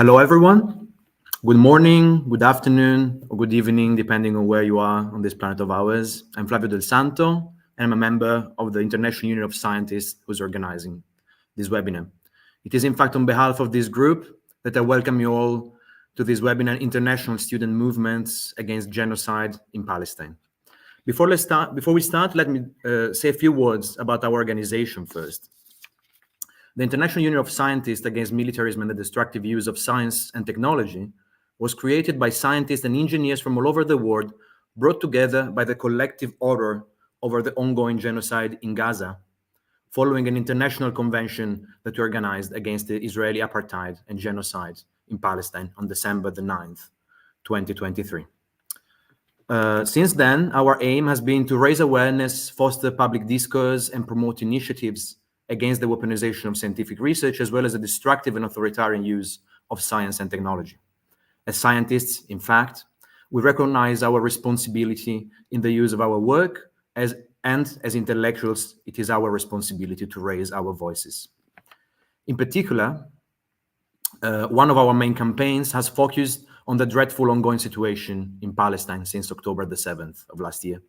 Hello, everyone. Good morning, good afternoon, or good evening, depending on where you are on this planet of ours. I'm Flavio Del Santo, and I'm a member of the International Union of Scientists who's organizing this webinar. It is, in fact, on behalf of this group that I welcome you all to this webinar, International Student Movements Against Genocide in Palestine. Before we start, let me say a few words about our organization first. The International Union of Scientists Against Militarism and the Destructive Use of Science and Technology was created by scientists and engineers from all over the world, brought together by the collective horror over the ongoing genocide in Gaza, following an international convention that we organized against the Israeli apartheid and genocide in Palestine on December the 9th, 2023. Since then, our aim has been to raise awareness, foster public discourse, and promote initiatives against the weaponization of scientific research, as well as the destructive and authoritarian use of science and technology. As scientists, in fact, we recognize our responsibility in the use of our work, and as intellectuals, it is our responsibility to raise our voices. In particular, one of our main campaigns has focused on the dreadful ongoing situation in Palestine since October the 7th of last year.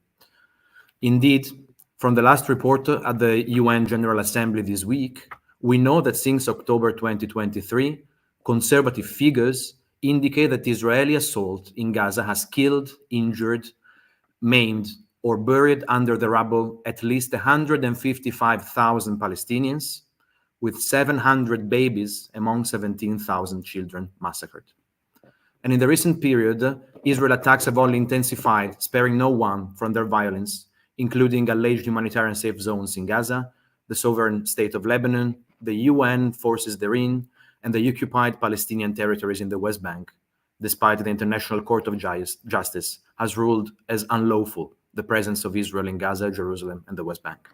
Indeed, from the last report at the UN General Assembly this week, we know that since October 2023, conservative figures indicate that the Israeli assault in Gaza has killed, injured, maimed, or buried under the rubble at least 155,000 Palestinians, with 700 babies among 17,000 children massacred. And in the recent period, Israel attacks have only intensified, sparing no one from their violence, including alleged humanitarian safe zones in Gaza, the sovereign state of Lebanon, the UN forces therein, and the occupied Palestinian territories in the West Bank, despite the International Court of Justice has ruled as unlawful the presence of Israel in Gaza, Jerusalem, and the West Bank.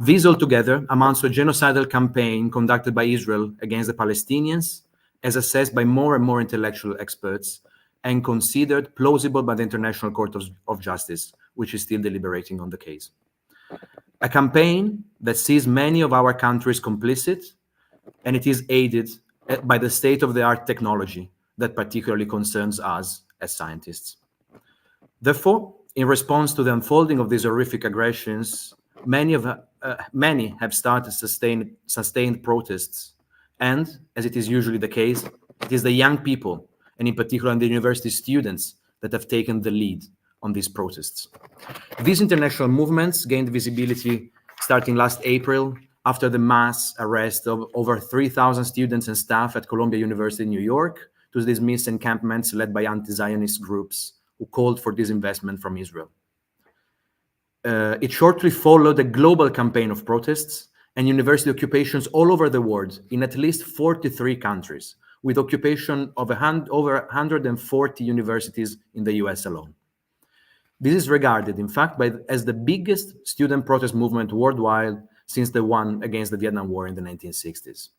This altogether amounts to a genocidal campaign conducted by Israel against the Palestinians, as assessed by more and more intellectual experts, and considered plausible by the International Court of Justice, which is still deliberating on the case. A campaign that sees many of our countries complicit, and it is aided by the state-of-the-art technology that particularly concerns us as scientists. Therefore, in response to the unfolding of these horrific aggressions, many have started sustained protests, and, as it is usually the case, it is the young people, and in particular the university students, that have taken the lead on these protests. These international movements gained visibility starting last April after the mass arrest of over 3,000 students and staff at Columbia University in New York to dismiss encampments led by anti-Zionist groups who called for disinvestment from Israel. It shortly followed a global campaign of protests and university occupations all over the world in at least 43 countries, with occupation of over 140 universities in the US alone. This is regarded, in fact, as the biggest student protest movement worldwide since the one against the Vietnam War in the 1960s.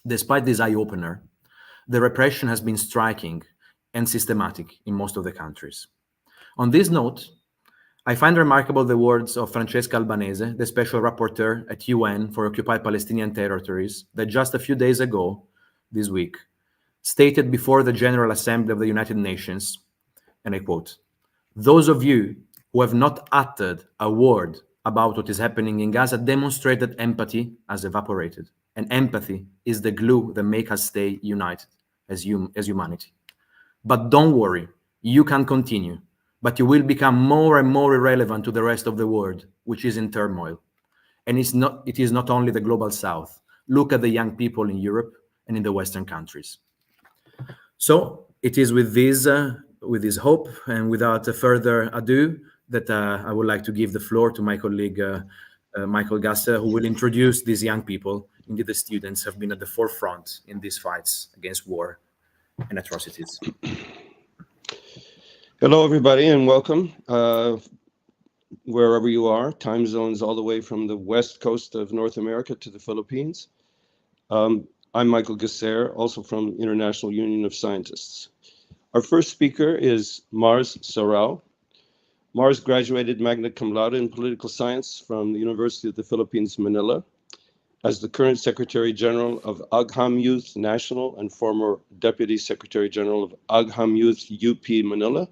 Despite this eye-opener, the repression has been striking and systematic in most of the countries. On this note, I find remarkable the words of Francesca Albanese, the Special Rapporteur at UN for Occupied Palestinian Territories, that just a few days ago, this week, stated before the General Assembly of the United Nations, and I quote, "Those of you who have not uttered a word about what is happening in Gaza demonstrate that empathy has evaporated, and empathy is the glue that makes us stay united as humanity. But don't worry, you can continue, but you will become more and more irrelevant to the rest of the world, which is in turmoil. And it is not only the global South. Look at the young people in Europe and in the Western countries." So it is with this hope and without further ado that I would like to give the floor to my colleague Michael Gasser, who will introduce these young people. Indeed, the students have been at the forefront in these fights against war and atrocities. Hello, everybody, and welcome. Wherever you are, time zones all the way from the west coast of North America to the Philippines. I'm Michael Gasser, also from International Union of Scientists. Our first speaker is Mars Sarao. Mars graduated magna cum laude in political science from the University of the Philippines, Manila. as the current Secretary General of Agham Youth National and former Deputy Secretary General of Agham Youth UP Manila.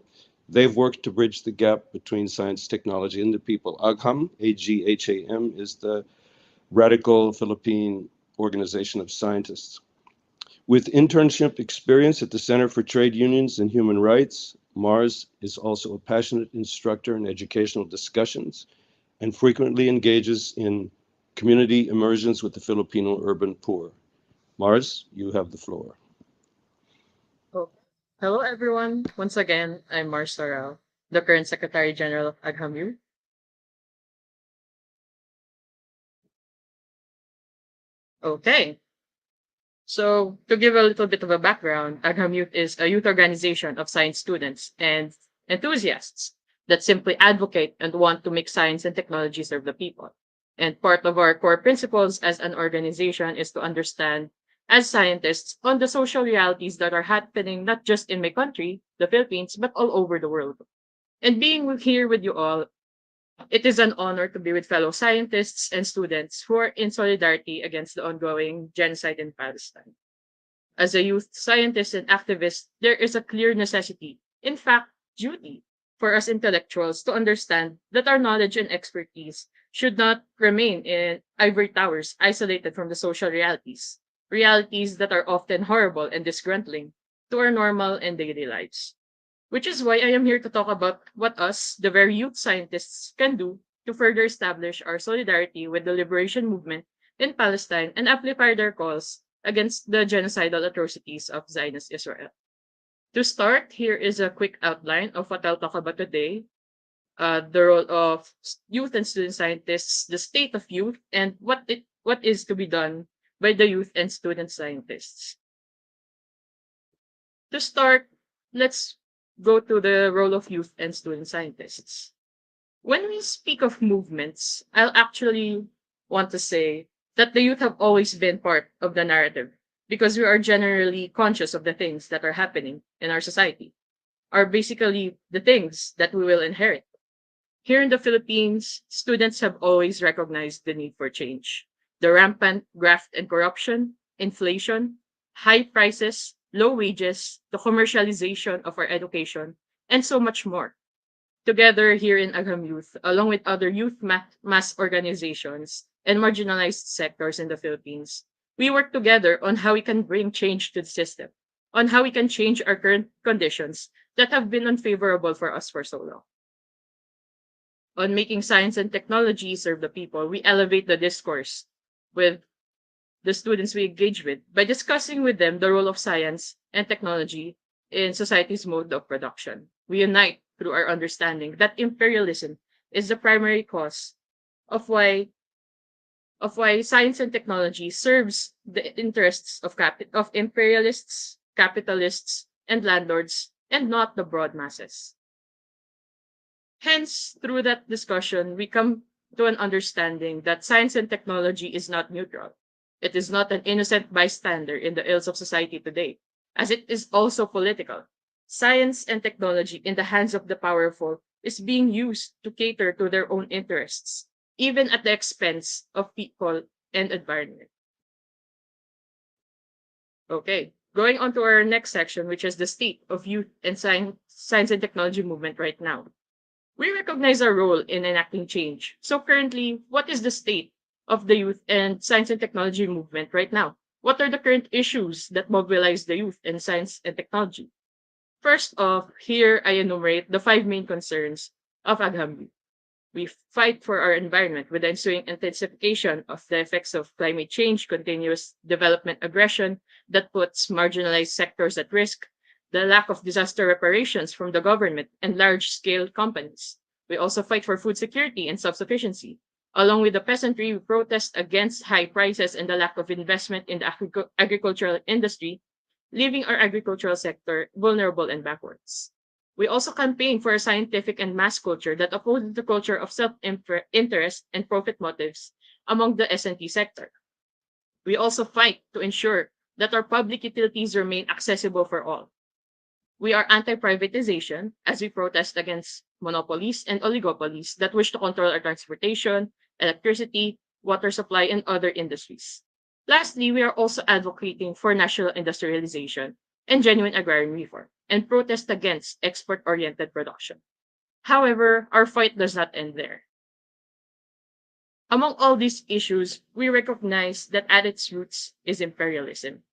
They've worked to bridge the gap between science, technology, and the people. Agham, AGHAM, is the radical Philippine organization of scientists. With internship experience at the Center for Trade Unions and Human Rights, Mars is also a passionate instructor in educational discussions and frequently engages in community immersions with the Filipino urban poor. Mars, you have the floor. Oh, hello everyone. Once again, I'm Mars Sorrell, the current Secretary General of AgHamu. Okay, so to give a little bit of a background, AgHam Youth is a youth organization of science students and enthusiasts that simply advocate and want to make science and technology serve the people. And part of our core principles as an organization is to understand, as scientists, on the social realities that are happening not just in my country, the Philippines, but all over the world. And being here with you all, it is an honor to be with fellow scientists and students who are in solidarity against the ongoing genocide in Palestine. As a youth scientist and activist, there is a clear necessity, in fact, duty, for us intellectuals to understand that our knowledge and expertise should not remain in ivory towers isolated from the social realities that are often horrible and disgruntling to our normal and daily lives. Which is why I am here to talk about what us, the very youth scientists, can do to further establish our solidarity with the liberation movement in Palestine and amplify their calls against the genocidal atrocities of Zionist Israel. To start, here is a quick outline of what I'll talk about today, the role of youth and student scientists, the state of youth, and what is to be done by the youth and student scientists. To start, let's go to the role of youth and student scientists. When we speak of movements, I'll actually want to say that the youth have always been part of the narrative because we are generally conscious of the things that are happening in our society, are basically the things that we will inherit. Here in the Philippines, students have always recognized the need for change. The rampant graft and corruption, inflation, high prices, low wages, the commercialization of our education, and so much more. Together here in Agam Youth, along with other youth mass organizations and marginalized sectors in the Philippines, we work together on how we can bring change to the system, on how we can change our current conditions that have been unfavorable for us for so long. On making science and technology serve the people, we elevate the discourse with the students we engage with by discussing with them the role of science and technology in society's mode of production. We unite through our understanding that imperialism is the primary cause of why science and technology serves the interests of imperialists, capitalists, and landlords, and not the broad masses. Hence, through that discussion, we come to an understanding that science and technology is not neutral. It is not an innocent bystander in the ills of society today, as it is also political. Science and technology in the hands of the powerful is being used to cater to their own interests, even at the expense of people and environment. Okay, going on to our next section, which is the state of youth and science and technology movement right now. We recognize our role in enacting change. So currently, what is the state of the youth and science and technology movement right now? What are the current issues that mobilize the youth in science and technology? First off, here I enumerate the five main concerns of Agham Youth. We fight for our environment with the ensuing intensification of the effects of climate change, continuous development aggression that puts marginalized sectors at risk, the lack of disaster reparations from the government and large scale companies. We also fight for food security and self sufficiency. Along with the peasantry, we protest against high prices and the lack of investment in the agricultural industry, leaving our agricultural sector vulnerable and backwards. We also campaign for a scientific and mass culture that opposes the culture of self-interest and profit motives among the S&T sector. We also fight to ensure that our public utilities remain accessible for all. We are anti-privatization as we protest against monopolies and oligopolies that wish to control our transportation, electricity, water supply, and other industries. Lastly, we are also advocating for national industrialization and genuine agrarian reform and protest against export-oriented production. However, our fight does not end there. Among all these issues, we recognize that at its roots is imperialism.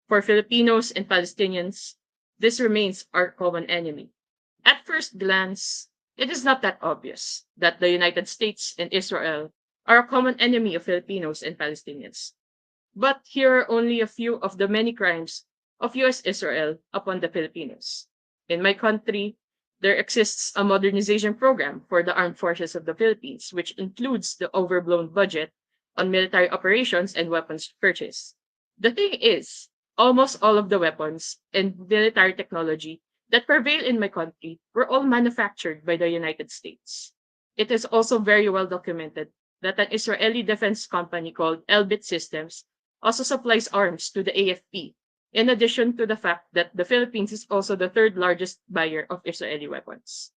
For Filipinos and Palestinians, this remains our common enemy. At first glance, it is not that obvious that the United States and Israel are a common enemy of Filipinos and Palestinians. But here are only a few of the many crimes of US Israel upon the Filipinos. In my country, there exists a modernization program for the armed forces of the Philippines, which includes the overblown budget on military operations and weapons purchase. The thing is, almost all of the weapons and military technology that prevail in my country were all manufactured by the United States. It is also very well documented that an Israeli defense company called Elbit Systems also supplies arms to the AFP, in addition to the fact that the Philippines is also the third largest buyer of Israeli weapons.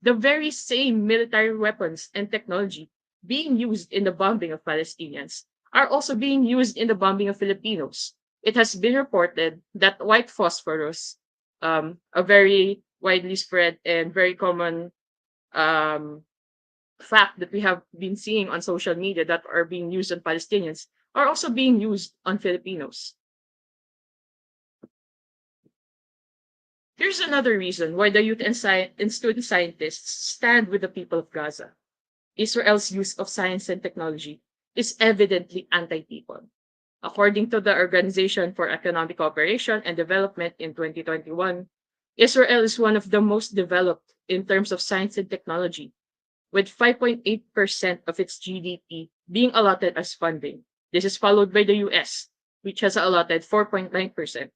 The very same military weapons and technology being used in the bombing of Palestinians are also being used in the bombing of Filipinos. It has been reported that white phosphorus, a very widely spread and very common um, fact that we have been seeing on social media that are being used on Palestinians, are also being used on Filipinos. Here's another reason why the youth and student scientists stand with the people of Gaza. Israel's use of science and technology is evidently anti-people. According to the Organization for Economic Cooperation and Development in 2021, Israel is one of the most developed in terms of science and technology, with 5.8% of its GDP being allotted as funding. This is followed by the US, which has allotted 4.9%.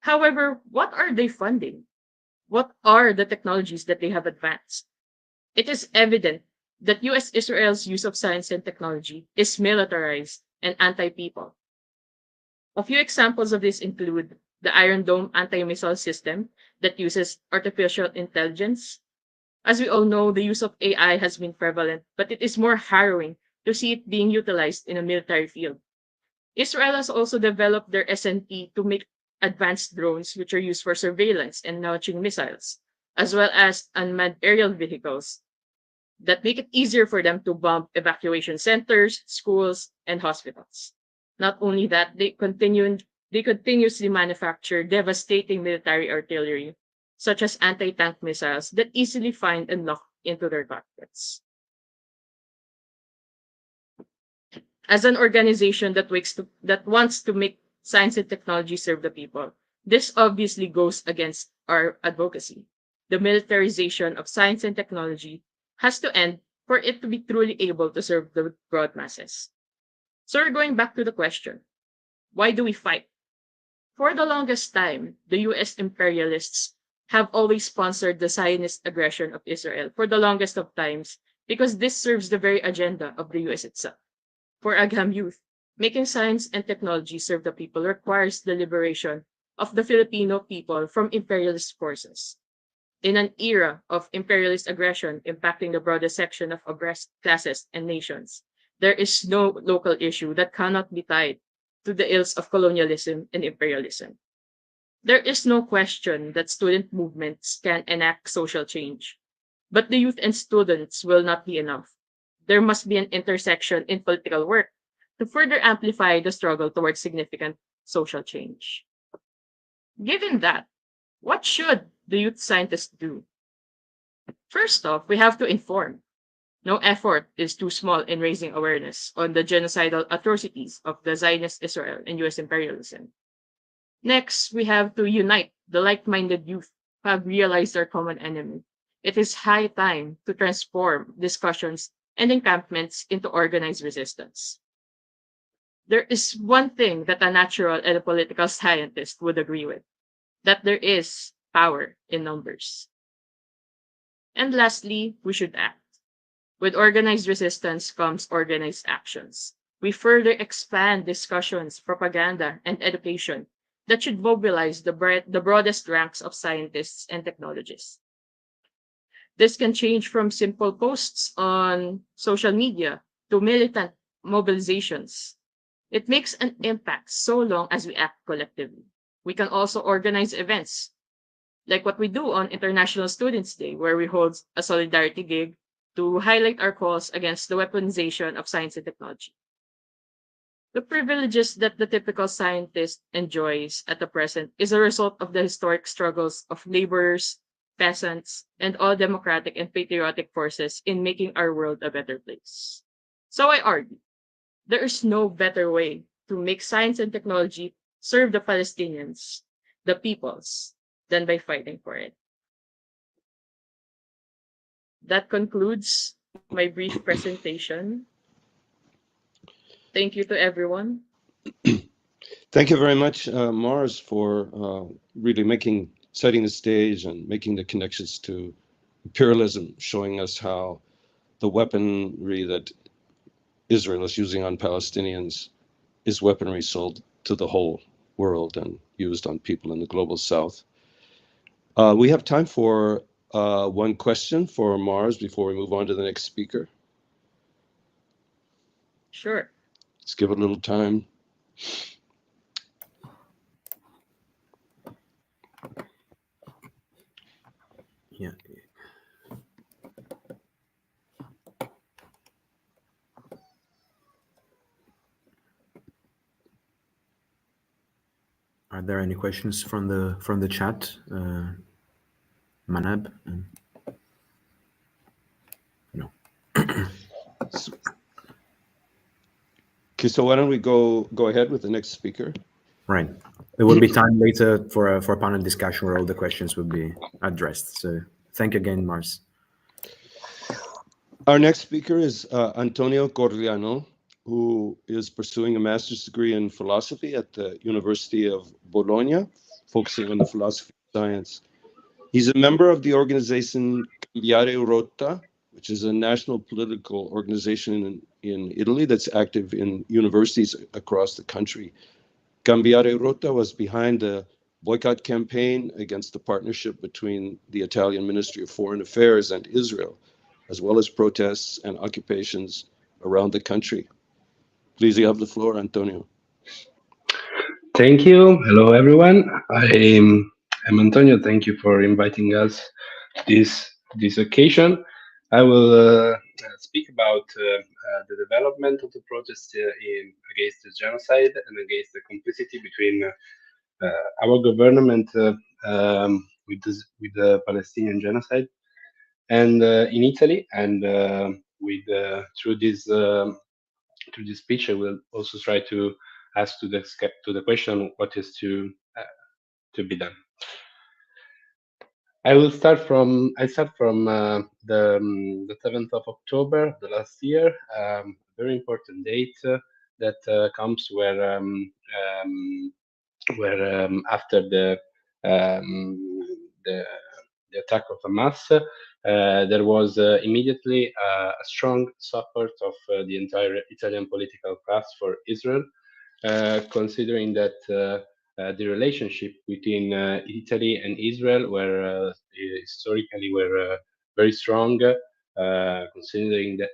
However, what are they funding? What are the technologies that they have advanced? It is evident that US Israel's use of science and technology is militarized and anti-people. A few examples of this include the Iron Dome anti-missile system that uses artificial intelligence. As we all know, the use of AI has been prevalent, but it is more harrowing to see it being utilized in a military field. Israel has also developed their SNP to make advanced drones which are used for surveillance and launching missiles, as well as unmanned aerial vehicles that make it easier for them to bomb evacuation centers, schools, and hospitals. Not only that, they continuously manufacture devastating military artillery, such as anti-tank missiles that easily find and lock into their targets. As an organization that wants to make science and technology serve the people, this obviously goes against our advocacy. The militarization of science and technology has to end for it to be truly able to serve the broad masses. So we're going back to the question, why do we fight? For the longest time, the US imperialists have always sponsored the Zionist aggression of Israel for the longest of times because this serves the very agenda of the US itself. For Agham youth, making science and technology serve the people requires the liberation of the Filipino people from imperialist forces. In an era of imperialist aggression impacting the broadest section of oppressed classes and nations, there is no local issue that cannot be tied to the ills of colonialism and imperialism. There is no question that student movements can enact social change, but the youth and students will not be enough. There must be an intersection in political work to further amplify the struggle towards significant social change. Given that, what should the youth scientists do? First off, we have to inform. No effort is too small in raising awareness on the genocidal atrocities of the Zionist Israel and US imperialism. Next, we have to unite the like-minded youth who have realized their common enemy. It is high time to transform discussions and encampments into organized resistance. There is one thing that a natural and a political scientist would agree with, that there is power in numbers. And lastly, we should act. With organized resistance comes organized actions. We further expand discussions, propaganda, and education that should mobilize the broadest ranks of scientists and technologists. This can change from simple posts on social media to militant mobilizations. It makes an impact so long as we act collectively. We can also organize events like what we do on International Students' Day, where we hold a solidarity gig to highlight our cause against the weaponization of science and technology. The privileges that the typical scientist enjoys at the present is a result of the historic struggles of laborers, peasants, and all democratic and patriotic forces in making our world a better place. So I argue, there is no better way to make science and technology serve the Palestinians, the peoples, than by fighting for it. That concludes my brief presentation. Thank you to everyone. Thank you very much, Mars, for really setting the stage and making the connections to imperialism, showing us how the weaponry that Israel is using on Palestinians is weaponry sold to the whole world and used on people in the global south. We have time for one question for Mars before we move on to the next speaker. Sure. Let's give it a little time. Yeah. Are there any questions from the chat, Manab? No. Okay, so why don't we go ahead with the next speaker? Right. There will be time later for a panel discussion where all the questions will be addressed. So thank you again, Mars. Our next speaker is Antonio Corigliano, who is pursuing a master's degree in philosophy at the University of Bologna, focusing on the philosophy of science. He's a member of the organization Cambiare Rotta, which is a national political organization in Italy that's active in universities across the country. Cambiare Rotta was behind the boycott campaign against the partnership between the Italian Ministry of Foreign Affairs and Israel, as well as protests and occupations around the country. Please, you have the floor, Antonio. Thank you. Hello, everyone. I'm Antonio. Thank you for inviting us to this occasion. I will speak about the development of the protests against the genocide and against the complicity between our government with the Palestinian genocide and in Italy, and through this speech, I will also try to ask to the question what is to be done. I start from the 7th of October, the last year, very important date that comes where after the attack of Hamas, there was immediately a strong support of the entire Italian political class for Israel, considering that the relationship between Italy and Israel were historically very strong. Considering that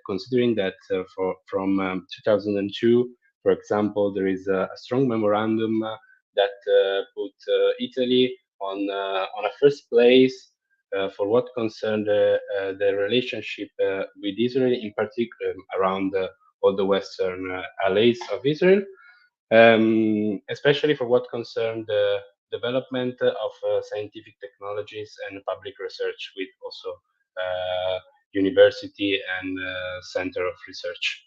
from 2002, for example, there is a strong memorandum that put Italy on a first place for what concerned the relationship with Israel, in particular around all the Western allies of Israel, especially for what concerned the development of scientific technologies and public research, with also university and center of research.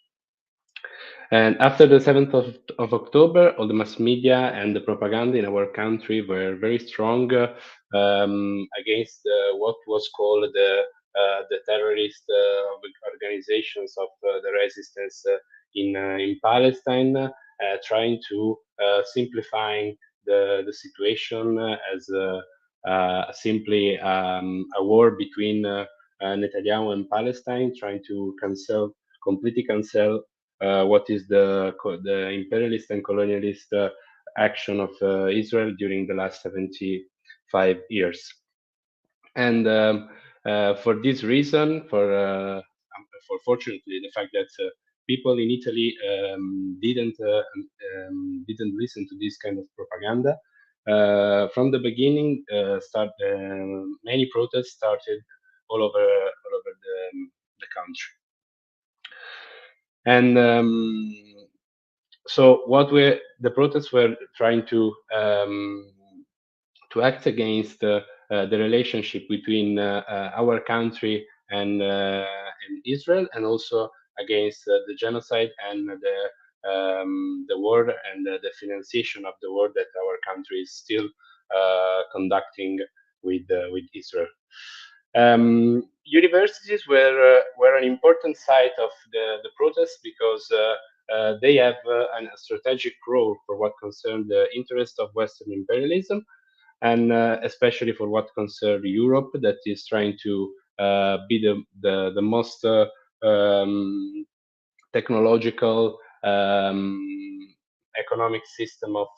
And after the 7th of October, all the mass media and the propaganda in our country were very strong against what was called the terrorist organizations of the resistance in Palestine, trying to simplifying the situation as simply a war between Netanyahu and Palestine, trying to completely cancel what is the imperialist and colonialist action of Israel during the last 75 years. And for this reason, for fortunately the fact that people in Italy didn't listen to this kind of propaganda. From the beginning, many protests started all over the country. And so the protests were trying to act against the relationship between our country and Israel, and also against the genocide and the war and the financiation of the war that our country is still conducting with Israel. Universities were an important site of the protests because they have a strategic role for what concerned the interest of Western imperialism, and especially for what concerns Europe, that is trying to be the most technological, economic system of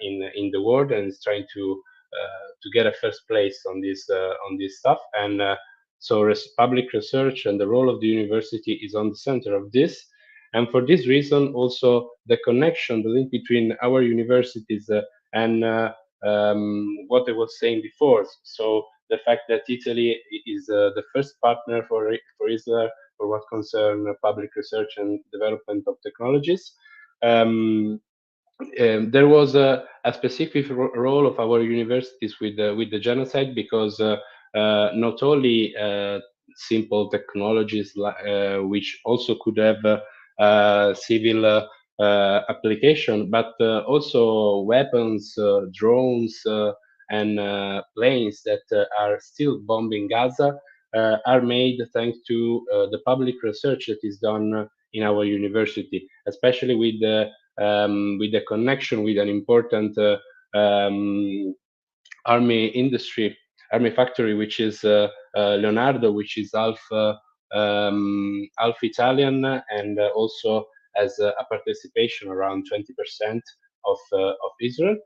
in the world, and is trying to get a first place on this stuff. And so public research and the role of the university is on the center of this. And for this reason, also the connection, the link between our universities and what I was saying before. So the fact that Italy is the first partner for Israel for what concern public research and development of technologies. There was a specific role of our universities with the genocide, because not only simple technologies which also could have civil application, but also weapons, drones, and planes that are still bombing Gaza are made thanks to the public research that is done in our university, especially with the connection with an important army factory, which is Leonardo, which is half Italian, and also has a participation around 20% of Israel.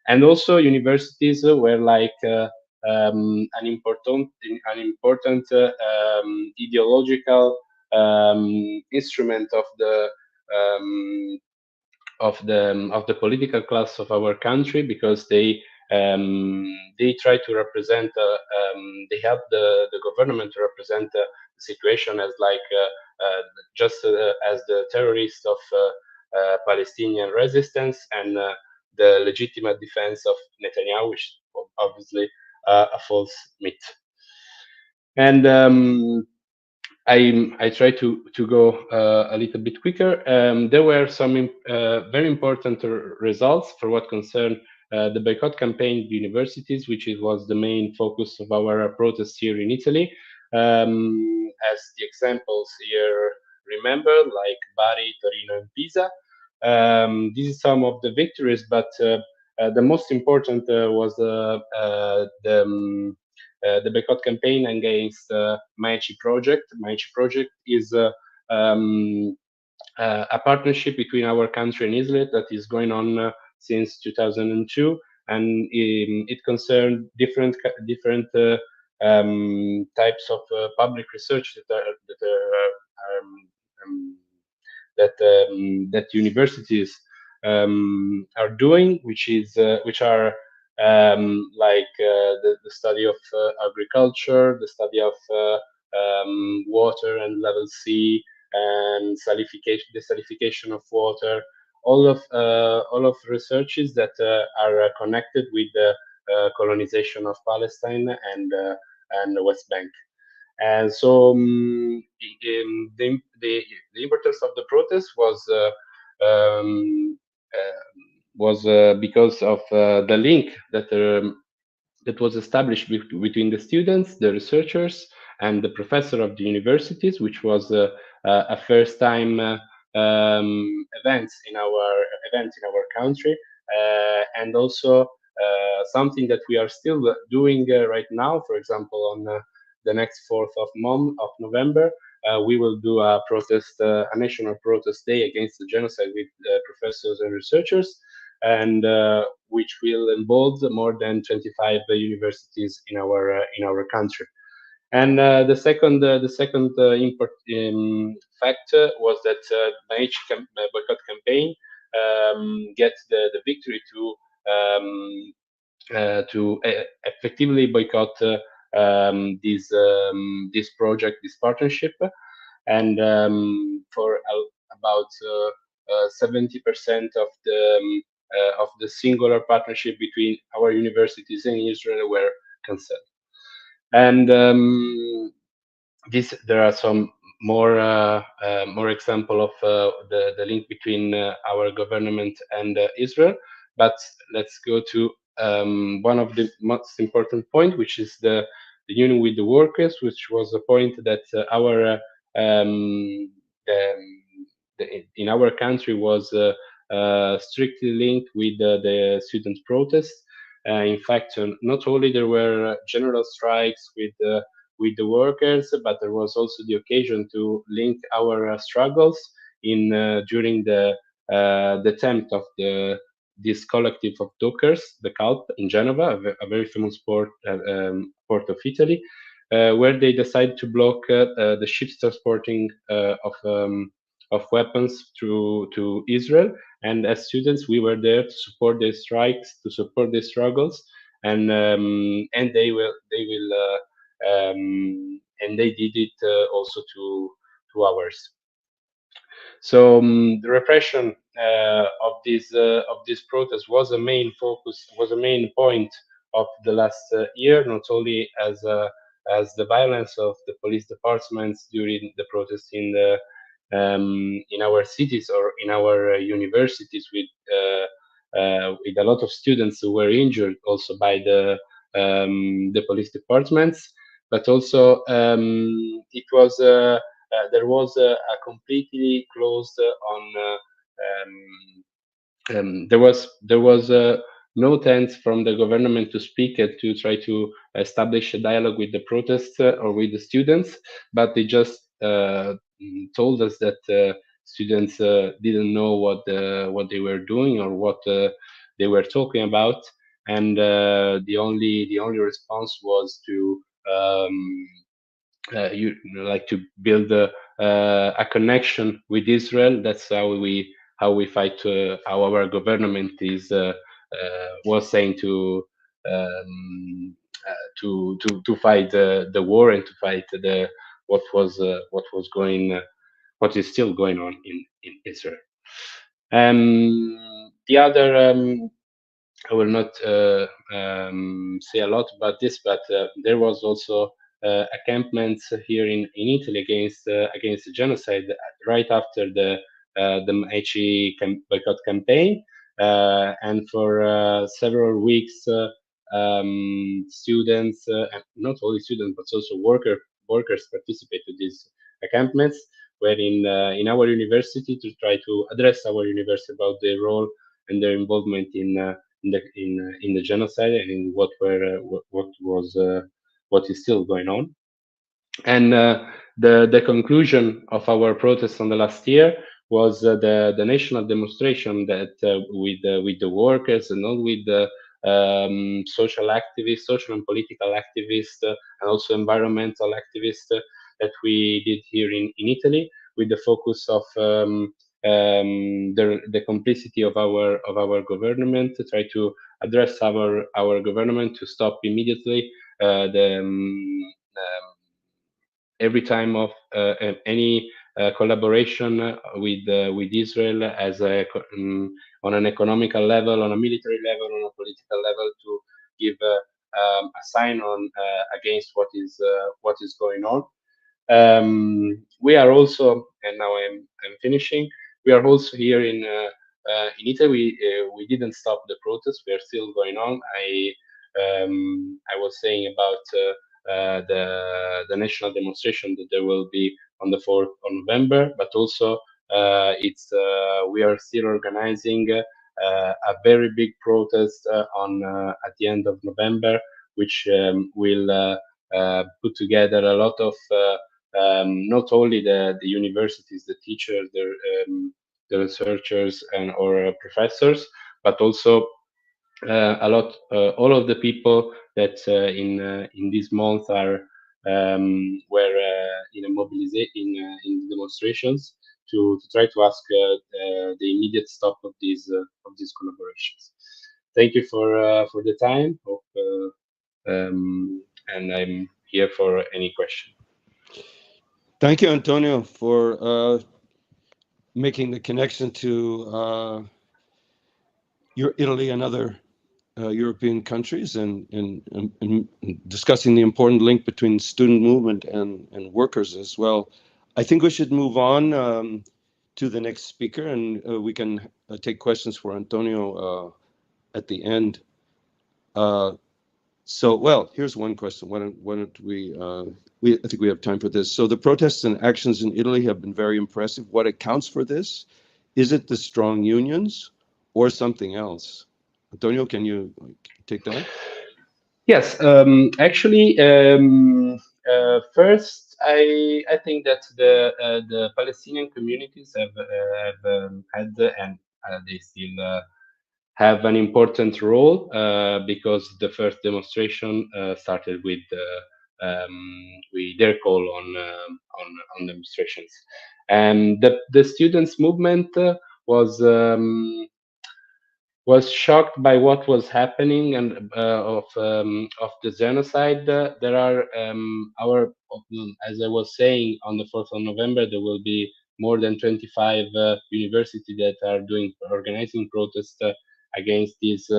And also universities were like an important ideological instrument um, of the political class of our country, because they try to represent they help the government to represent the situation as like just as the terrorists of Palestinian resistance, and the legitimate defense of Netanyahu, which is obviously a false myth. And I try to go a little bit quicker. There were some very important results for what concerned the boycott campaign at universities, which was the main focus of our protests here in Italy. As the examples here remember, like Bari, Torino, and Pisa. This is some of the victories, but the most important was the boycott campaign against Maici project. Maici project is a partnership between our country and Israel that is going on since 2002, and it concerned different types of public research that universities are doing, which are like the study of agriculture, the study of water and level C, and desalination of water, all of researches that are connected with the colonization of Palestine and the West Bank. And so the importance of the protest was because of the link that was established between the students, the researchers, and the professor of the universities, which was a first-time event in our country, and also something that we are still doing right now. For example, on the next 4th of November, we will do a national protest day against the genocide with professors and researchers, and which will involve more than 25 universities in our country. And the second fact was that Maichi boycott campaign get the victory to effectively boycott this project, this partnership, and for about 70% of the singular partnership between our universities and Israel were cancelled. And there are some more example of the link between our government and Israel. But let's go to one of the most important point, which is the union with the workers, which was a point that in our country was strictly linked with the student protests. In fact, not only there were general strikes with the workers, but there was also the occasion to link our struggles in during the attempt of this collective of dockers, the CALP in Genova, a very famous port of Italy, where they decided to block the ships transporting of weapons to Israel. And as students, we were there to support their strikes, to support their struggles, and they did it also to ours. So the repression of this protest was a main focus, was a main point of the last year, not only as the violence of the police departments during the protests in our cities or in our universities with a lot of students who were injured also by the police departments, but also it was there was a completely closed there was no attempt from the government to speak to try to establish a dialogue with the protests or with the students, but they just told us that students didn't know what they were doing or what they were talking about, and the only response was to like to build a connection with Israel. That's how we fight. How our government was saying to fight the war and to fight what is still going on in Israel. The other I will not say a lot about this, but there was also encampments here in Italy against the genocide right after the Maichi boycott campaign, and for several weeks, students, and not only students but also workers participated in these encampments, where in our university to try to address our university about their role and their involvement in the genocide and in what is still going on. And the conclusion of our protests on the last year was the national demonstration that with the workers and not with the social activists, social and political activists, and also environmental activists that we did here in Italy, with the focus of the complicity of our government, to try to address our government to stop immediately every time of any collaboration with Israel on an economical level, on a military level, on a political level, to give a sign on against what is going on. We are also, and now I'm finishing. We are also here in Italy. We didn't stop the protest. We are still going on. I was saying about the national demonstration that there will be on the 4th of November, but also we are still organizing a very big protest at the end of November, which will put together a lot of not only the universities, the teachers, the researchers and or professors, but also all of the people that in this month are were in a in demonstrations to try to ask the immediate stop of these collaborations. Thank you for the time. Hope, and I'm here for any question. Thank you, Antonio, for making the connection to Italy and other European countries, and discussing the important link between student movement and workers as well. I think we should move on to the next speaker, and we can take questions for Antonio at the end. So, well, here's one question. Why don't we, I think we have time for this. So the protests and actions in Italy have been very impressive. What accounts for this? Is it the strong unions or something else? Antonio, can you take that? Yes, actually, first, I think that the Palestinian communities have had and they still have an important role because the first demonstration started with their call on demonstrations, and the students' movement was shocked by what was happening and of the genocide. There are as I was saying, on the 4th of November, there will be more than 25 universities that are organizing protests against this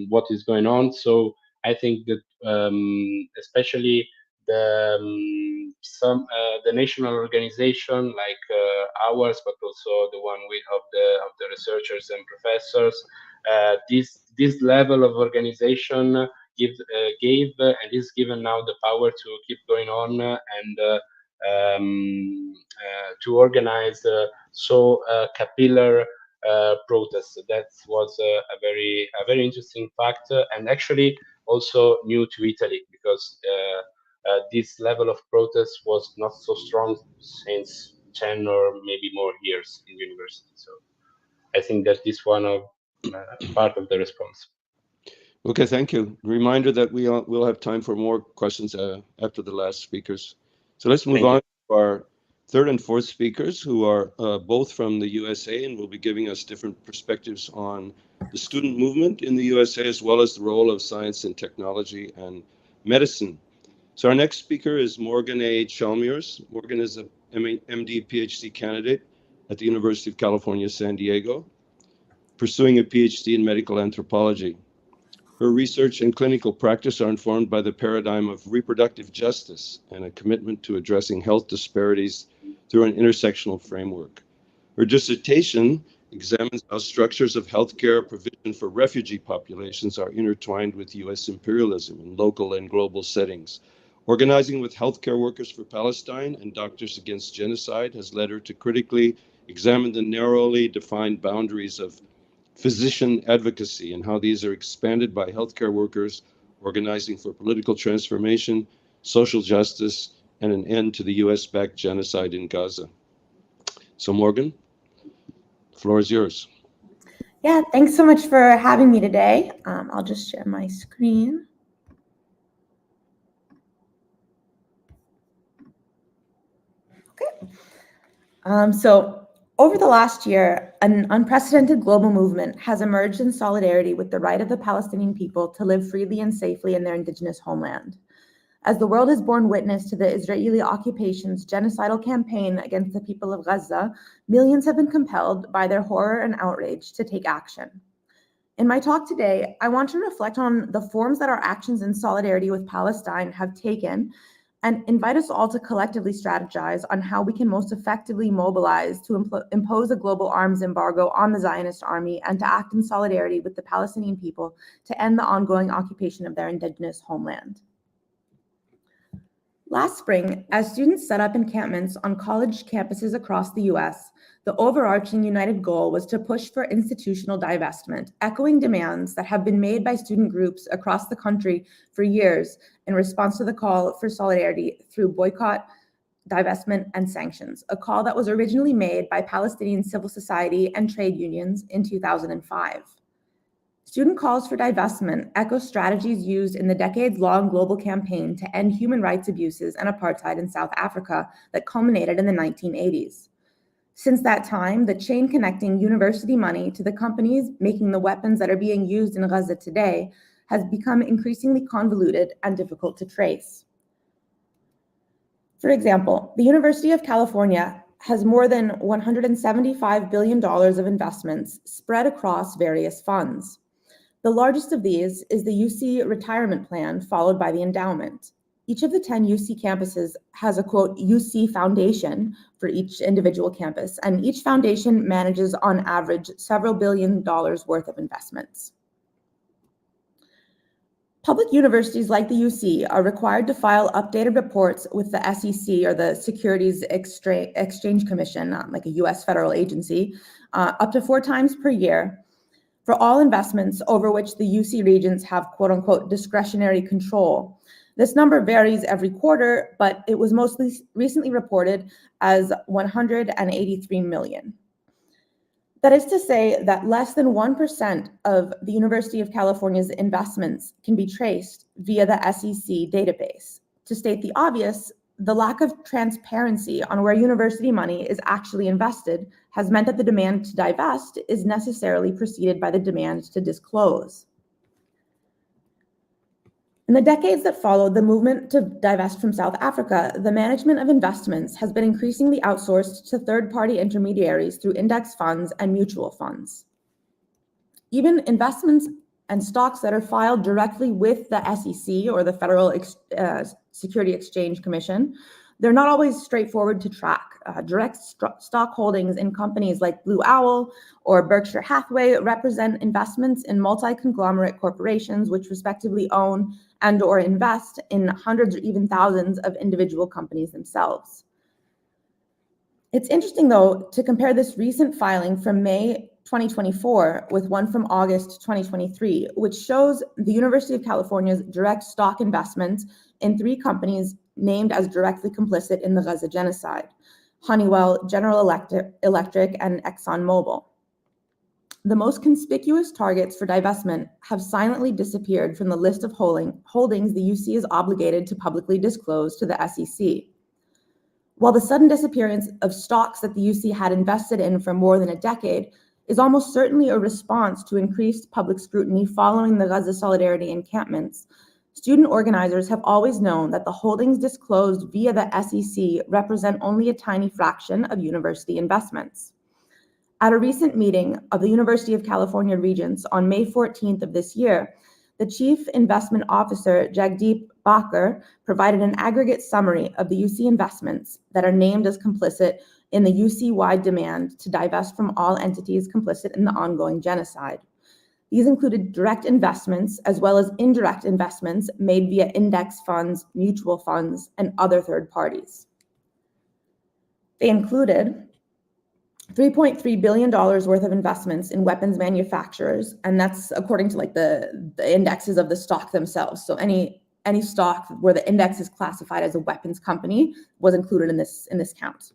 what is going on. So I think that especially the national organization like ours, but also the one of the researchers and professors. This level of organization gave and is given now the power to keep going on and to organize capillary protests. That was a very interesting fact, and actually also new to Italy, because this level of protest was not so strong since 10 or maybe more years in university. So I think that this one of part of the response. Okay, thank you. Reminder that we'll have time for more questions after the last speakers. So let's move on to our third and fourth speakers, who are both from the USA and will be giving us different perspectives on the student movement in the USA, as well as the role of science and technology and medicine. So our next speaker is Morgan A. Chalmers. Morgan is a MD PhD candidate at the University of California, San Diego, pursuing a PhD in medical anthropology. Her research and clinical practice are informed by the paradigm of reproductive justice and a commitment to addressing health disparities through an intersectional framework. Her dissertation examines how structures of healthcare provision for refugee populations are intertwined with US imperialism in local and global settings. Organizing with healthcare workers for Palestine and Doctors Against Genocide has led her to critically examine the narrowly defined boundaries of physician advocacy and how these are expanded by healthcare workers organizing for political transformation, social justice, and an end to the US-backed genocide in Gaza. So Morgan, the floor is yours. Yeah, thanks so much for having me today. I'll just share my screen. Okay. So over the last year, an unprecedented global movement has emerged in solidarity with the right of the Palestinian people to live freely and safely in their indigenous homeland. As the world has borne witness to the Israeli occupation's genocidal campaign against the people of Gaza, millions have been compelled by their horror and outrage to take action. In my talk today, I want to reflect on the forms that our actions in solidarity with Palestine have taken and invite us all to collectively strategize on how we can most effectively mobilize to impose a global arms embargo on the Zionist army and to act in solidarity with the Palestinian people to end the ongoing occupation of their indigenous homeland. Last spring, as students set up encampments on college campuses across the US, the overarching united goal was to push for institutional divestment, echoing demands that have been made by student groups across the country for years in response to the call for solidarity through boycott, divestment, and sanctions, a call that was originally made by Palestinian civil society and trade unions in 2005. Student calls for divestment echo strategies used in the decades-long global campaign to end human rights abuses and apartheid in South Africa that culminated in the 1980s. Since that time, the chain connecting university money to the companies making the weapons that are being used in Gaza today has become increasingly convoluted and difficult to trace. For example, the University of California has more than $175 billion of investments spread across various funds. The largest of these is the UC retirement plan, followed by the endowment. Each of the 10 UC campuses has a, quote, UC foundation for each individual campus, and each foundation manages on average several $billion worth of investments. Public universities like the UC are required to file updated reports with the SEC, or the Securities Exchange Commission, like a US federal agency, up to 4 times per year for all investments over which the UC regents have, quote unquote, discretionary control. This number varies every quarter, but it was mostly recently reported as 183 million. That is to say that less than 1% of the University of California's investments can be traced via the SEC database. To state the obvious, the lack of transparency on where university money is actually invested has meant that the demand to divest is necessarily preceded by the demand to disclose. In the decades that followed the movement to divest from South Africa, the management of investments has been increasingly outsourced to third-party intermediaries through index funds and mutual funds. Even investments and stocks that are filed directly with the SEC, or the Federal Security Exchange Commission, they're not always straightforward to track. Direct stock holdings in companies like Blue Owl or Berkshire Hathaway represent investments in multi-conglomerate corporations which respectively own and or invest in hundreds or even thousands of individual companies themselves. It's interesting, though, to compare this recent filing from May 2024 with one from August 2023, which shows the University of California's direct stock investments in 3 companies named as directly complicit in the Gaza genocide: Honeywell, General Electric, and ExxonMobil. The most conspicuous targets for divestment have silently disappeared from the list of holdings the UC is obligated to publicly disclose to the SEC. While the sudden disappearance of stocks that the UC had invested in for more than a decade is almost certainly a response to increased public scrutiny following the Palestine-solidarity encampments, student organizers have always known that the holdings disclosed via the SEC represent only a tiny fraction of university investments. At a recent meeting of the University of California Regents on May 14th of this year, the Chief Investment Officer, Jagdeep Bakker, provided an aggregate summary of the UC investments that are named as complicit in the UC-wide demand to divest from all entities complicit in the ongoing genocide. These included direct investments as well as indirect investments made via index funds, mutual funds, and other third parties. They included $3.3 billion worth of investments in weapons manufacturers, and that's according to like the indexes of the stock themselves. So any stock where the index is classified as a weapons company was included in this count.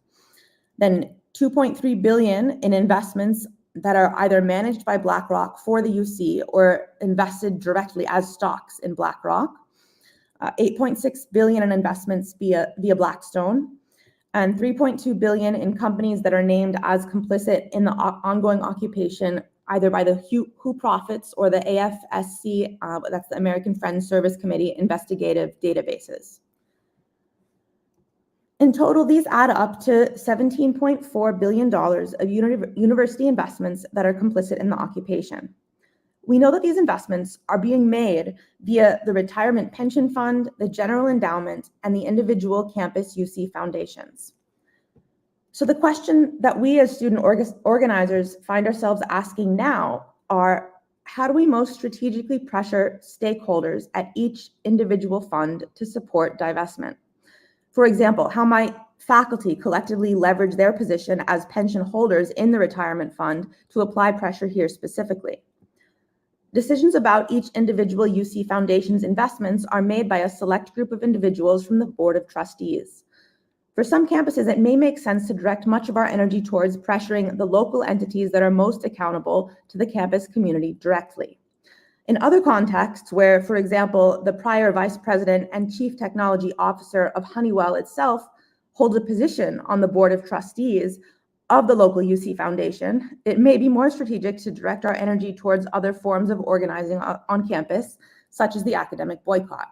Then $2.3 billion in investments that are either managed by BlackRock for the UC or invested directly as stocks in BlackRock. $8.6 billion in investments via Blackstone, and $3.2 billion in companies that are named as complicit in the ongoing occupation, either by the Who Profits or the AFSC, that's the American Friends Service Committee investigative databases. In total, these add up to $17.4 billion of university investments that are complicit in the occupation. We know that these investments are being made via the Retirement Pension Fund, the General Endowment, and the individual campus UC foundations. So the question that we as student organizers find ourselves asking now are, how do we most strategically pressure stakeholders at each individual fund to support divestment? For example, how might faculty collectively leverage their position as pension holders in the retirement fund to apply pressure here specifically? Decisions about each individual UC foundation's investments are made by a select group of individuals from the Board of Trustees. For some campuses, it may make sense to direct much of our energy towards pressuring the local entities that are most accountable to the campus community directly. In other contexts where, for example, the prior vice president and chief technology officer of Honeywell itself holds a position on the board of trustees of the local UC Foundation, it may be more strategic to direct our energy towards other forms of organizing on campus, such as the academic boycott.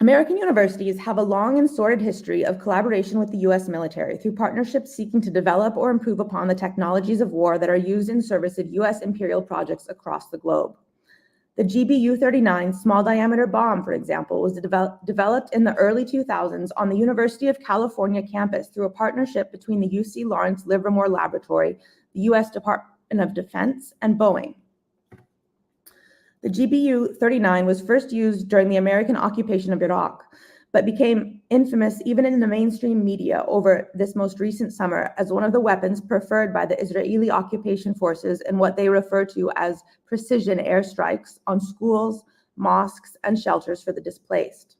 American universities have a long and sordid history of collaboration with the US military through partnerships seeking to develop or improve upon the technologies of war that are used in service of US imperial projects across the globe. The GBU-39 small diameter bomb, for example, was developed in the early 2000s on the University of California campus through a partnership between the UC Lawrence Livermore Laboratory, the US Department of Defense, and Boeing. The GBU-39 was first used during the American occupation of Iraq, but became infamous even in the mainstream media over this most recent summer as one of the weapons preferred by the Israeli occupation forces in what they refer to as precision airstrikes on schools, mosques, and shelters for the displaced.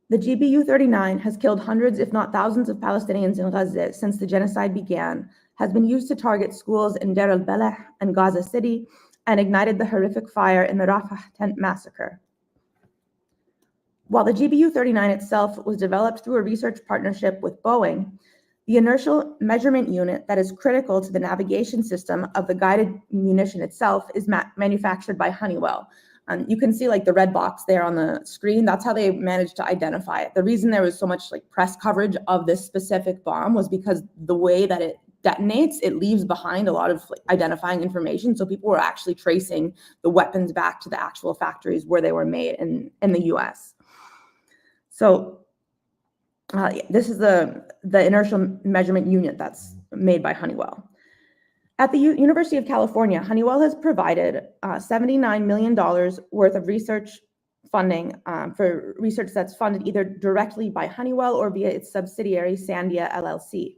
The GBU-39 has killed hundreds, if not thousands, of Palestinians in Gaza since the genocide began, has been used to target schools in Deir al-Balah and Gaza City, and ignited the horrific fire in the Rafah tent massacre. While the GBU-39 itself was developed through a research partnership with Boeing, the inertial measurement unit that is critical to the navigation system of the guided munition itself is manufactured by Honeywell. You can see like the red box there on the screen. That's how they managed to identify it. The reason there was so much like press coverage of this specific bomb was because the way that it detonates, it leaves behind a lot of like identifying information. So people were actually tracing the weapons back to the actual factories where they were made in the US. So this is the inertial measurement unit that's made by Honeywell. At the University of California, Honeywell has provided $79 million worth of research funding for research that's funded either directly by Honeywell or via its subsidiary Sandia LLC.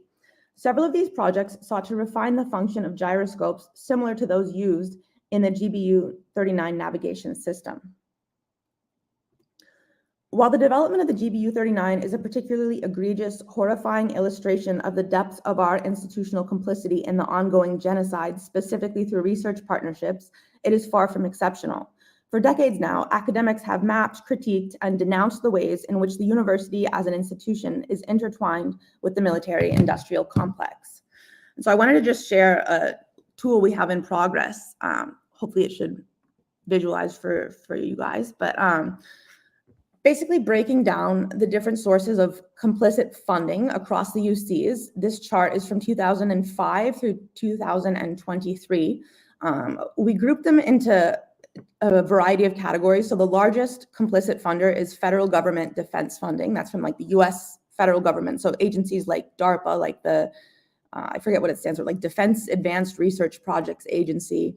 Several of these projects sought to refine the function of gyroscopes similar to those used in the GBU-39 navigation system. While the development of the GBU-39 is a particularly egregious, horrifying illustration of the depths of our institutional complicity in the ongoing genocide, specifically through research partnerships, it is far from exceptional. For decades now, academics have mapped, critiqued, and denounced the ways in which the university as an institution is intertwined with the military-industrial complex. And so I wanted to just share a tool we have in progress. Hopefully it should visualize for you guys, but basically breaking down the different sources of complicit funding across the UCs. This chart is from 2005 through 2023. We grouped them into a variety of categories. So the largest complicit funder is federal government defense funding. That's from like the US federal government. So agencies like DARPA, like the, I forget what it stands for, like Defense Advanced Research Projects Agency.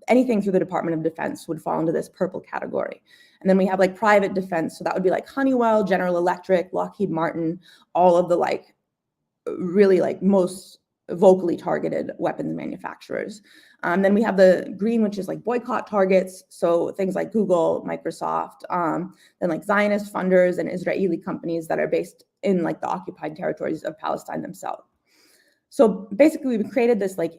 Anything through the Department of Defense would fall into this purple category. And then we have like private defense. So that would be like Honeywell, General Electric, Lockheed Martin, all of the like really like most vocally targeted weapons manufacturers. Then we have the green, which is like boycott targets. So things like Google, Microsoft, then like Zionist funders and Israeli companies that are based in like the occupied territories of Palestine themselves. So basically we've created this like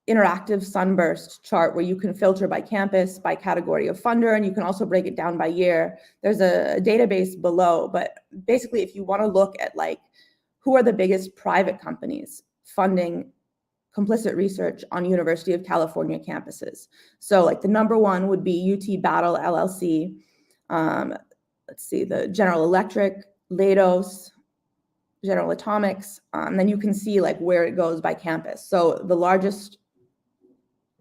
interactive sunburst chart where you can filter by campus, by category of funder, and you can also break it down by year. There's a database below, but basically if you want to look at like who are the biggest private companies funding complicit research on University of California campuses. So like the number one would be UT Battle LLC. Let's see, the General Electric, Leidos, General Atomics. Then you can see like where it goes by campus. So the largest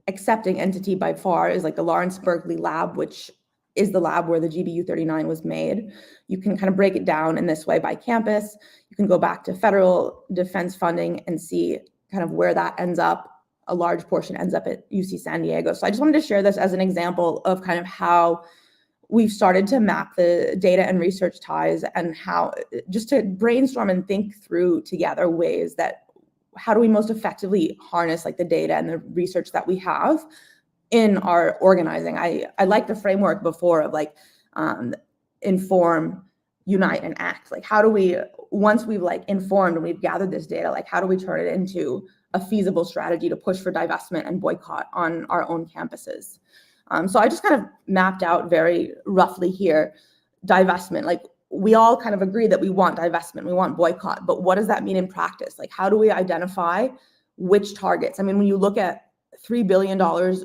accepting entity by far is like the Lawrence Berkeley Lab, which is the lab where the GBU-39 was made. You can kind of break it down in this way by campus. You can go back to federal defense funding and see kind of where that ends up. A large portion ends up at UC San Diego. So I just wanted to share this as an example of kind of how we've started to map the data and research ties and how just to brainstorm and think through together ways that how do we most effectively harness like the data and the research that we have in our organizing. I like the framework before of like inform, unite and act? Like, how do we, once we've like informed and we've gathered this data, like how do we turn it into a feasible strategy to push for divestment and boycott on our own campuses? So I just kind of mapped out very roughly here, divestment. Like, we all kind of agree that we want divestment, we want boycott, but what does that mean in practice? Like, how do we identify which targets? I mean, when you look at $3 billion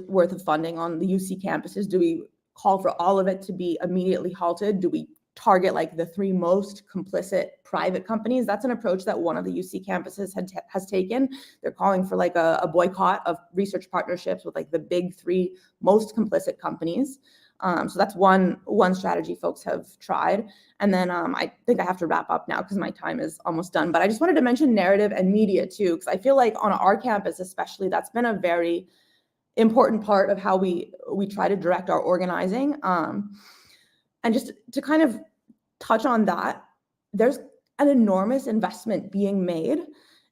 worth of funding on the UC campuses, do we call for all of it to be immediately halted? Do we target like the 3 most complicit private companies? That's an approach that one of the UC campuses has taken. They're calling for like a boycott of research partnerships with like the big 3 most complicit companies. So that's one strategy folks have tried. And then I think I have to wrap up now because my time is almost done. But I just wanted to mention narrative and media too, because I feel like on our campus especially, that's been a very important part of how we try to direct our organizing. And just to kind of touch on that, there's an enormous investment being made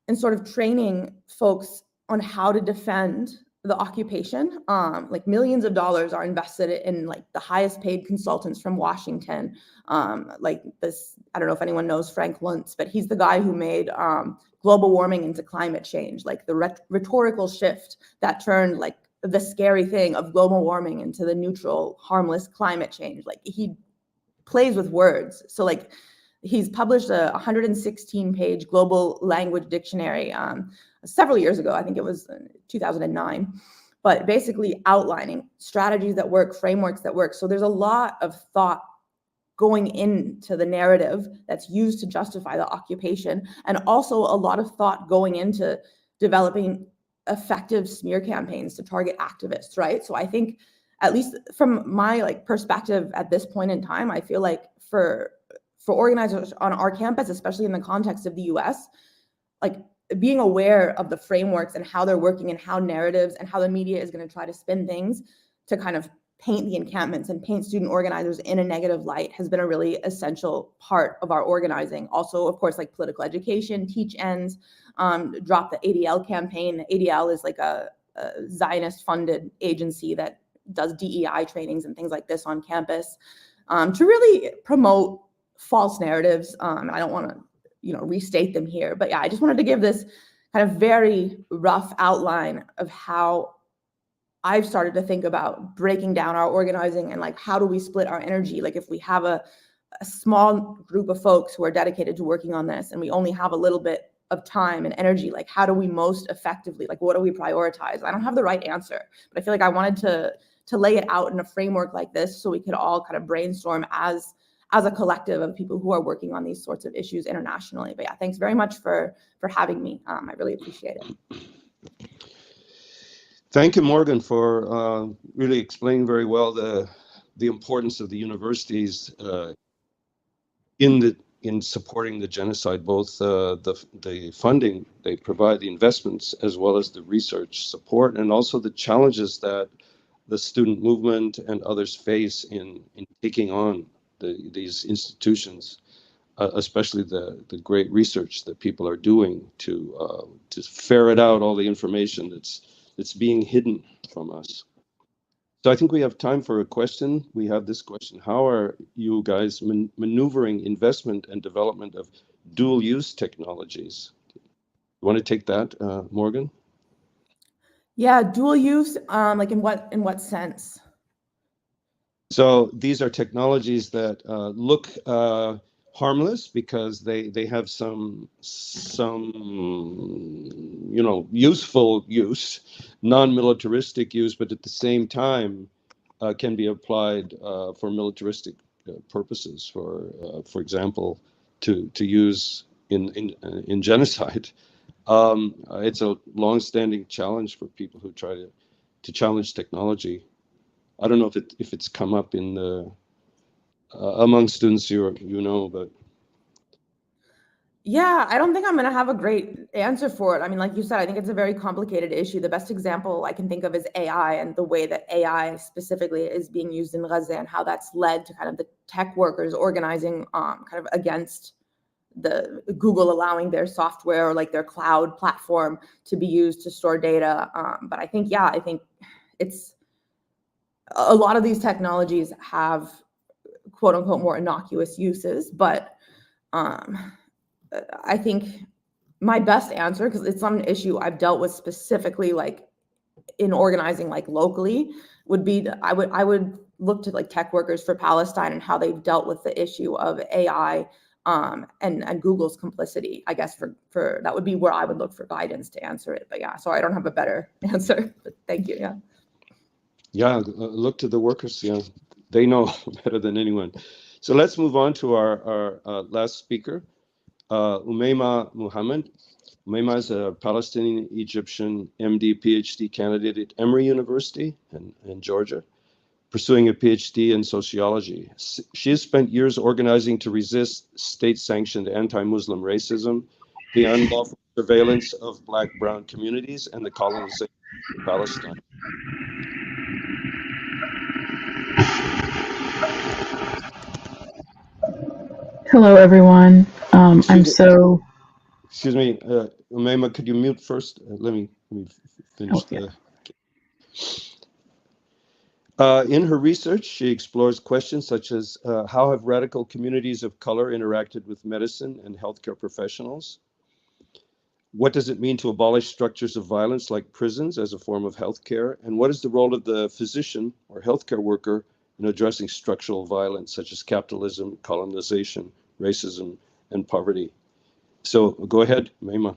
in sort of training folks on how to defend the occupation. Like millions of dollars are invested in like the highest paid consultants from Washington. Like this, I don't know if anyone knows Frank Luntz, but he's the guy who made global warming into climate change, like the rhetorical shift that turned like the scary thing of global warming into the neutral, harmless climate change. Like, he plays with words. So like, he's published a 116-page global language dictionary several years ago. I think it was 2009, but basically outlining strategies that work, frameworks that work. So there's a lot of thought going into the narrative that's used to justify the occupation, and also a lot of thought going into developing effective smear campaigns to target activists, right? So I think, at least from my like perspective at this point in time, I feel like for organizers on our campus, especially in the context of the US, like being aware of the frameworks and how they're working and how narratives and how the media is going to try to spin things to kind of paint the encampments and paint student organizers in a negative light has been a really essential part of our organizing. Also, of course, like political education, teach ends, drop the ADL campaign. ADL is like a Zionist funded agency that does DEI trainings and things like this on campus, to really promote false narratives. I don't want to, restate them here, but yeah, I just wanted to give this kind of very rough outline of how I've started to think about breaking down our organizing and like, how do we split our energy? Like, if we have a small group of folks who are dedicated to working on this and we only have a little bit of time and energy, like how do we most effectively, like what do we prioritize? I don't have the right answer, but I feel like I wanted to lay it out in a framework like this so we could all kind of brainstorm as a collective of people who are working on these sorts of issues internationally. But yeah, thanks very much for having me. I really appreciate it. Thank you, Morgan, for really explaining very well the importance of the universities in supporting the genocide, both the funding they provide, the investments, as well as the research support, and also the challenges that the student movement and others face in taking on these institutions, especially the great research that people are doing to ferret out all the information that's being hidden from us. So I think we have time for a question. We have this question: how are you guys maneuvering investment and development of dual-use technologies? You want to take that, Morgan? Yeah, dual use, like in what sense? So these are technologies that look harmless because they have some useful use, non-militaristic use, but at the same time can be applied for militaristic purposes. For example, to use in genocide. It's a long-standing challenge for people who try to challenge technology. I don't know if it's come up in the among students but Yeah, I don't think I'm going to have a great answer for it. I mean, like you said, I think it's a very complicated issue. The best example I can think of is AI and the way that AI specifically is being used in Gaza and how that's led to kind of the tech workers organizing kind of against the Google allowing their software or like their cloud platform to be used to store data. But I think it's a lot of these technologies have quote unquote more innocuous uses. But I think my best answer, because it's not an issue I've dealt with specifically like in organizing like locally, would be that I would look to like Tech Workers for Palestine and how they've dealt with the issue of AI and Google's complicity. I guess for that would be where I would look for guidance to answer it. But yeah, so I don't have a better answer. But thank you. Yeah. Yeah, look to the workers. Yeah, they know better than anyone. So let's move on to our last speaker, Umaima Muhammad. Umaima is a Palestinian Egyptian MD PhD candidate at Emory University in Georgia, pursuing a PhD in sociology. She has spent years organizing to resist state-sanctioned anti-Muslim racism, the unlawful surveillance of Black, brown communities, and the colonization of Palestine. Hello, everyone. Excuse me, Umaima, could you mute first? Let me finish in her research, she explores questions such as how have radical communities of color interacted with medicine and healthcare professionals? What does it mean to abolish structures of violence like prisons as a form of healthcare? And what is the role of the physician or healthcare worker in addressing structural violence such as capitalism, colonization, racism, and poverty? So go ahead, Umaima.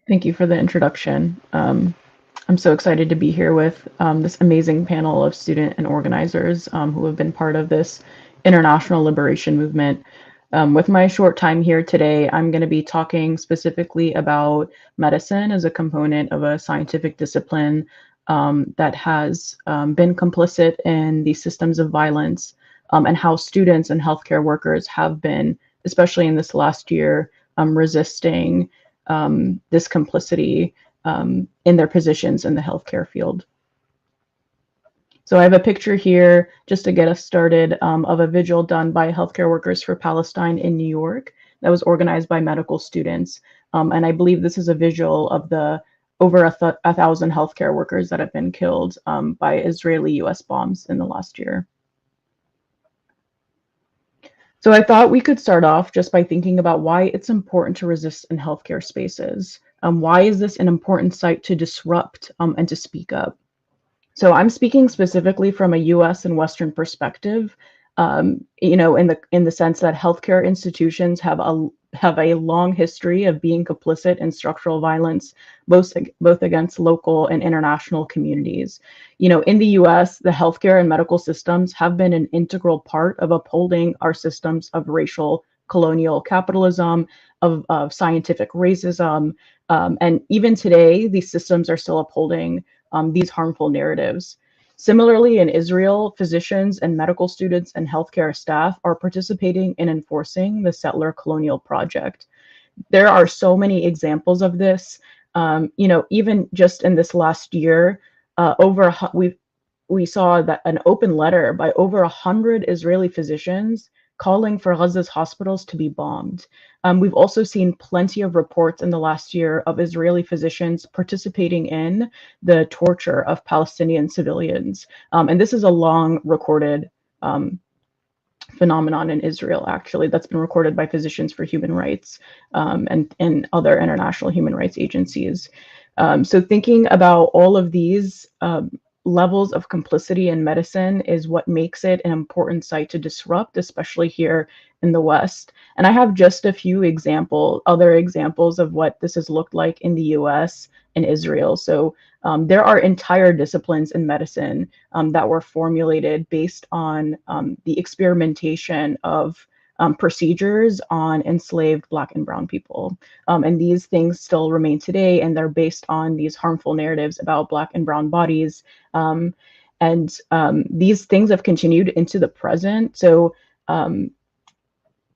Thank you for the introduction. I'm so excited to be here with this amazing panel of student and organizers who have been part of this international liberation movement. With my short time here today, I'm going to be talking specifically about medicine as a component of a scientific discipline that has been complicit in these systems of violence, and how students and healthcare workers have been, especially in this last year, resisting this complicity in their positions in the healthcare field. So I have a picture here just to get us started of a vigil done by Healthcare Workers for Palestine in New York that was organized by medical students. And I believe this is a visual of the over 1,000 healthcare workers that have been killed by Israeli US bombs in the last year. So I thought we could start off just by thinking about why it's important to resist in healthcare spaces. Why is this an important site to disrupt and to speak up? So I'm speaking specifically from a U.S. and Western perspective, you know, in the sense that healthcare institutions have a long history of being complicit in structural violence, both against local and international communities. You know, in the U.S., the healthcare and medical systems have been an integral part of upholding our systems of racial colonial capitalism, of scientific racism, and even today, these systems are still upholding these harmful narratives. Similarly, in Israel, physicians and medical students and healthcare staff are participating in enforcing the settler colonial project. There are so many examples of this. You know, even just in this last year, we saw that an open letter by over 100 Israeli physicians calling for Gaza's hospitals to be bombed. We've also seen plenty of reports in the last year of Israeli physicians participating in the torture of Palestinian civilians. And this is a long recorded phenomenon in Israel, actually, that's been recorded by Physicians for Human Rights and other international human rights agencies. So thinking about all of these levels of complicity in medicine is what makes it an important site to disrupt, especially here in the West. And I have just a few other examples of what this has looked like in the US and Israel. So there are entire disciplines in medicine that were formulated based on the experimentation of procedures on enslaved Black and brown people. And these things still remain today, and they're based on these harmful narratives about Black and brown bodies. These things have continued into the present. So,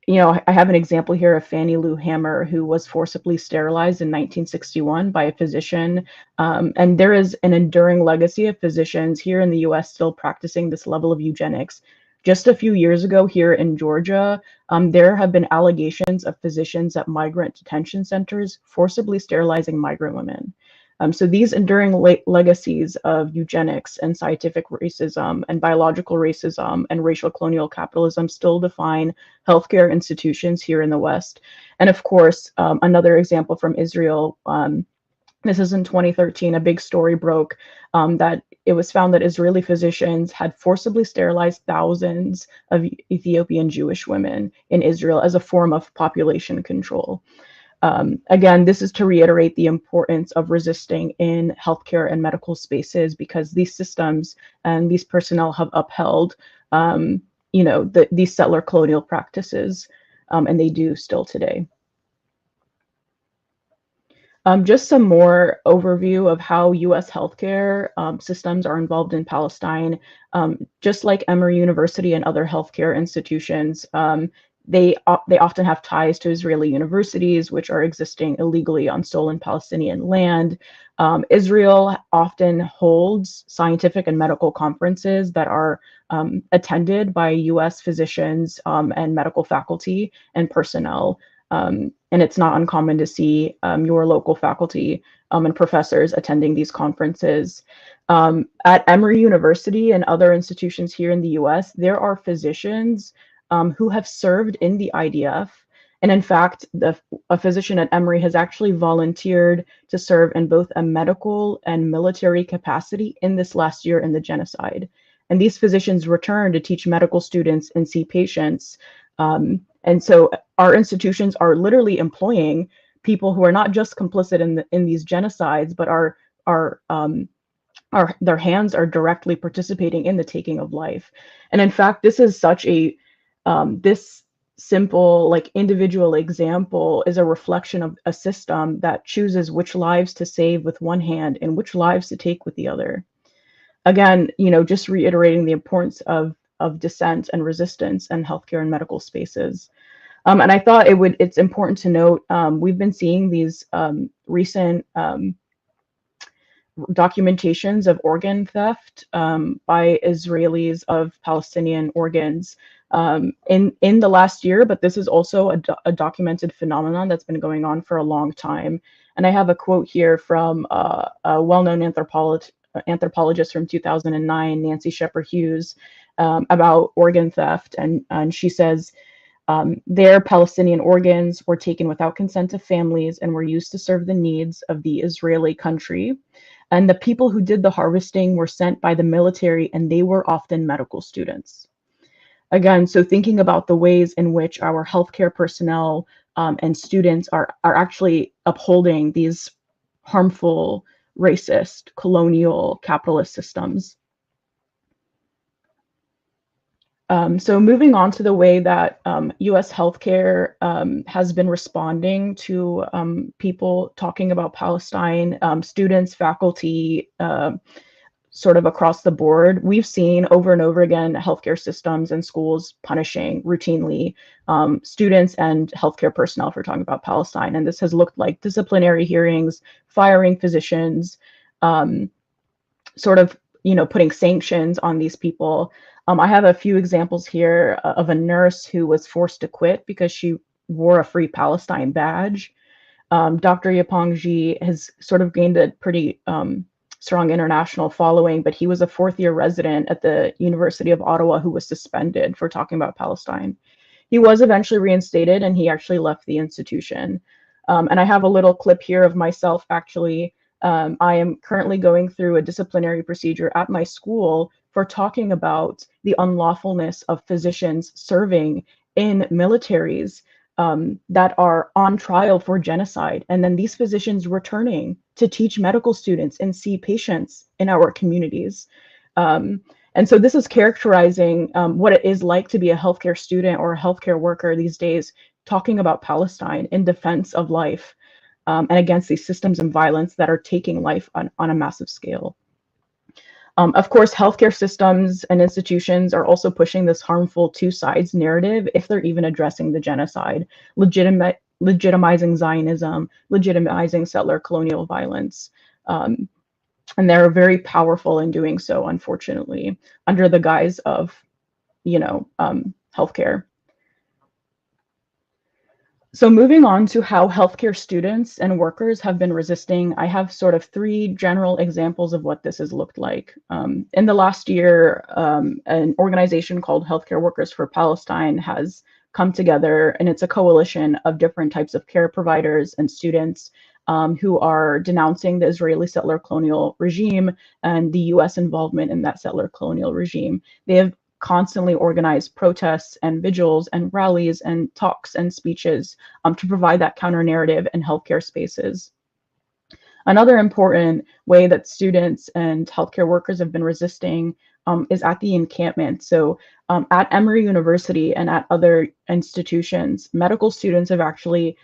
you know, I have an example here of Fannie Lou Hamer, who was forcibly sterilized in 1961 by a physician. And there is an enduring legacy of physicians here in the US still practicing this level of eugenics. Just a few years ago here in Georgia, there have been allegations of physicians at migrant detention centers forcibly sterilizing migrant women. So these enduring legacies of eugenics and scientific racism and biological racism and racial colonial capitalism still define healthcare institutions here in the West. And of course, another example from Israel, this is in 2013, a big story broke that it was found that Israeli physicians had forcibly sterilized thousands of Ethiopian Jewish women in Israel as a form of population control. Again, this is to reiterate the importance of resisting in healthcare and medical spaces, because these systems and these personnel have upheld, these settler colonial practices, and they do still today. Just some more overview of how U.S. healthcare systems are involved in Palestine. Just like Emory University and other healthcare institutions, they often have ties to Israeli universities, which are existing illegally on stolen Palestinian land. Israel often holds scientific and medical conferences that are attended by U.S. physicians and medical faculty and personnel. And it's not uncommon to see your local faculty and professors attending these conferences. At Emory University and other institutions here in the US, there are physicians who have served in the IDF. And in fact, a physician at Emory has actually volunteered to serve in both a medical and military capacity in this last year in the genocide. And these physicians return to teach medical students and see patients. And so our institutions are literally employing people who are not just complicit in these genocides, but their hands are directly participating in the taking of life. And in fact, this is such a this simple, like, individual example is a reflection of a system that chooses which lives to save with one hand and which lives to take with the other. Again, just reiterating the importance of dissent and resistance in healthcare and medical spaces. And I thought it's important to note, we've been seeing these recent documentations of organ theft by Israelis of Palestinian organs in the last year, but this is also a documented phenomenon that's been going on for a long time. And I have a quote here from a well-known anthropologist from 2009, Nancy Shepherd Hughes, about organ theft, and she says, their Palestinian organs were taken without consent of families and were used to serve the needs of the Israeli country. And the people who did the harvesting were sent by the military, and they were often medical students. Again, so thinking about the ways in which our healthcare personnel and students are actually upholding these harmful, racist, colonial, capitalist systems. So moving on to the way that US healthcare has been responding to people talking about Palestine, students, faculty, sort of across the board, we've seen over and over again healthcare systems and schools punishing routinely students and healthcare personnel for talking about Palestine. And this has looked like disciplinary hearings, firing physicians, sort of, putting sanctions on these people. I have a few examples here of a nurse who was forced to quit because she wore a Free Palestine badge. Dr. Yapongji has sort of gained a pretty strong international following, but he was a fourth-year resident at the University of Ottawa who was suspended for talking about Palestine. He was eventually reinstated, and he actually left the institution. And I have a little clip here of myself, actually. I am currently going through a disciplinary procedure at my school for talking about the unlawfulness of physicians serving in militaries that are on trial for genocide. And then these physicians returning to teach medical students and see patients in our communities. And so this is characterizing what it is like to be a healthcare student or a healthcare worker these days, talking about Palestine in defense of life and against these systems and violence that are taking life on a massive scale. Of course, healthcare systems and institutions are also pushing this harmful two sides narrative if they're even addressing the genocide, legitimizing Zionism, legitimizing settler colonial violence. And they're very powerful in doing so, unfortunately, under the guise of, healthcare. So moving on to how healthcare students and workers have been resisting, I have sort of three general examples of what this has looked like. In the last year, an organization called Healthcare Workers for Palestine has come together, and it's a coalition of different types of care providers and students who are denouncing the Israeli settler colonial regime and the US involvement in that settler colonial regime. They have constantly organize protests and vigils and rallies and talks and speeches to provide that counter narrative in healthcare spaces. Another important way that students and healthcare workers have been resisting is at the encampment. So at Emory University and at other institutions, medical students have actually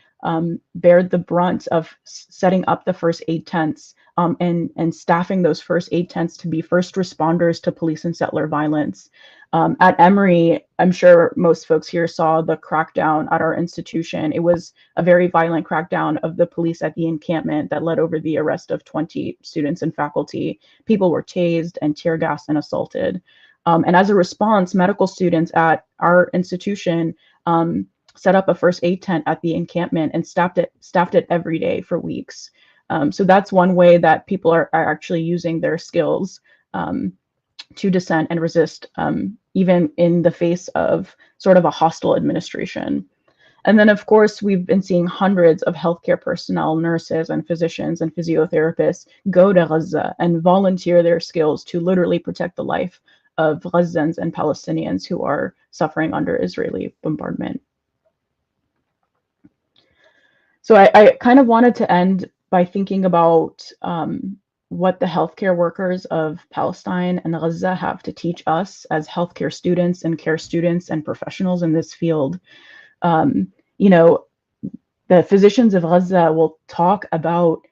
bared the brunt of setting up the first aid tents and staffing those first aid tents to be first responders to police and settler violence. At Emory, I'm sure most folks here saw the crackdown at our institution. It was a very violent crackdown of the police at the encampment that led over the arrest of 20 students and faculty. People were tased and tear gassed and assaulted. And as a response, medical students at our institution set up a first aid tent at the encampment and staffed it every day for weeks. So that's one way that people are actually using their skills to dissent and resist, even in the face of sort of a hostile administration. And then, of course, we've been seeing hundreds of healthcare personnel, nurses and physicians and physiotherapists go to Gaza and volunteer their skills to literally protect the life of Gazans and Palestinians who are suffering under Israeli bombardment. So I kind of wanted to end by thinking about what the healthcare workers of Palestine and Gaza have to teach us as healthcare students and care students and professionals in this field. You know, the physicians of Gaza will talk about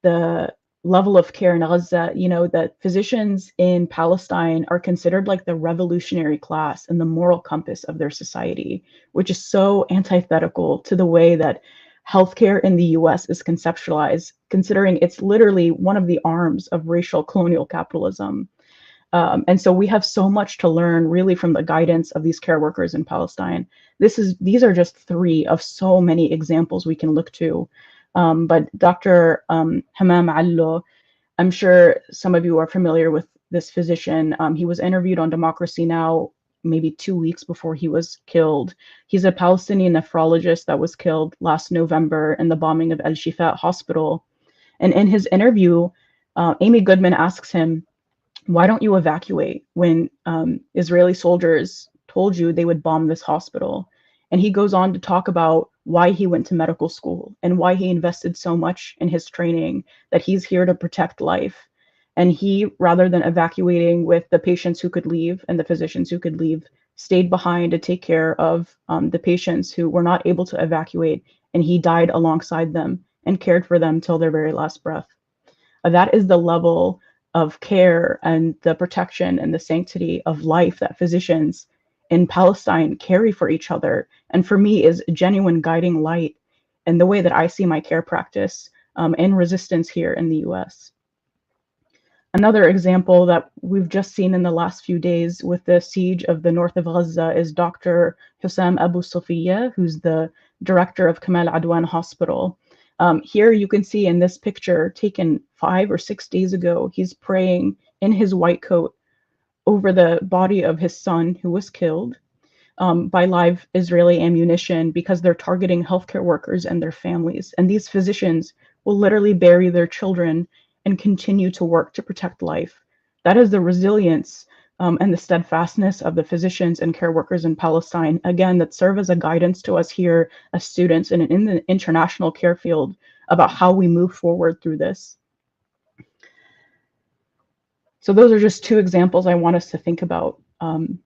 the level of care in Gaza. You know, that physicians in Palestine are considered like the revolutionary class and the moral compass of their society, which is so antithetical to the way that healthcare in the US is conceptualized, considering it's literally one of the arms of racial colonial capitalism. And so we have so much to learn really from the guidance of these care workers in Palestine. These are just three of so many examples we can look to. But Dr. Hamam Allo, I'm sure some of you are familiar with this physician. He was interviewed on Democracy Now! Maybe 2 weeks before he was killed. He's a Palestinian nephrologist that was killed last November in the bombing of Al-Shifa Hospital. And in his interview, Amy Goodman asks him, why don't you evacuate when Israeli soldiers told you they would bomb this hospital? And he goes on to talk about why he went to medical school and why he invested so much in his training, that he's here to protect life. And he, rather than evacuating with the patients who could leave and the physicians who could leave, stayed behind to take care of the patients who were not able to evacuate. And he died alongside them and cared for them till their very last breath. That is the level of care and the protection and the sanctity of life that physicians in Palestine carry for each other. And for me is a genuine guiding light in the way that I see my care practice and resistance here in the US. Another example that we've just seen in the last few days with the siege of the north of Gaza is Dr. Hussam Abu Sofiya, who's the director of Kamal Adwan Hospital. Here you can see in this picture taken 5 or 6 days ago, he's praying in his white coat over the body of his son who was killed by live Israeli ammunition because they're targeting healthcare workers and their families. And these physicians will literally bury their children and continue to work to protect life. That is the resilience and the steadfastness of the physicians and care workers in Palestine, again, that serve as a guidance to us here as students and in the international care field about how we move forward through this. So those are just 2 examples I want us to think about. And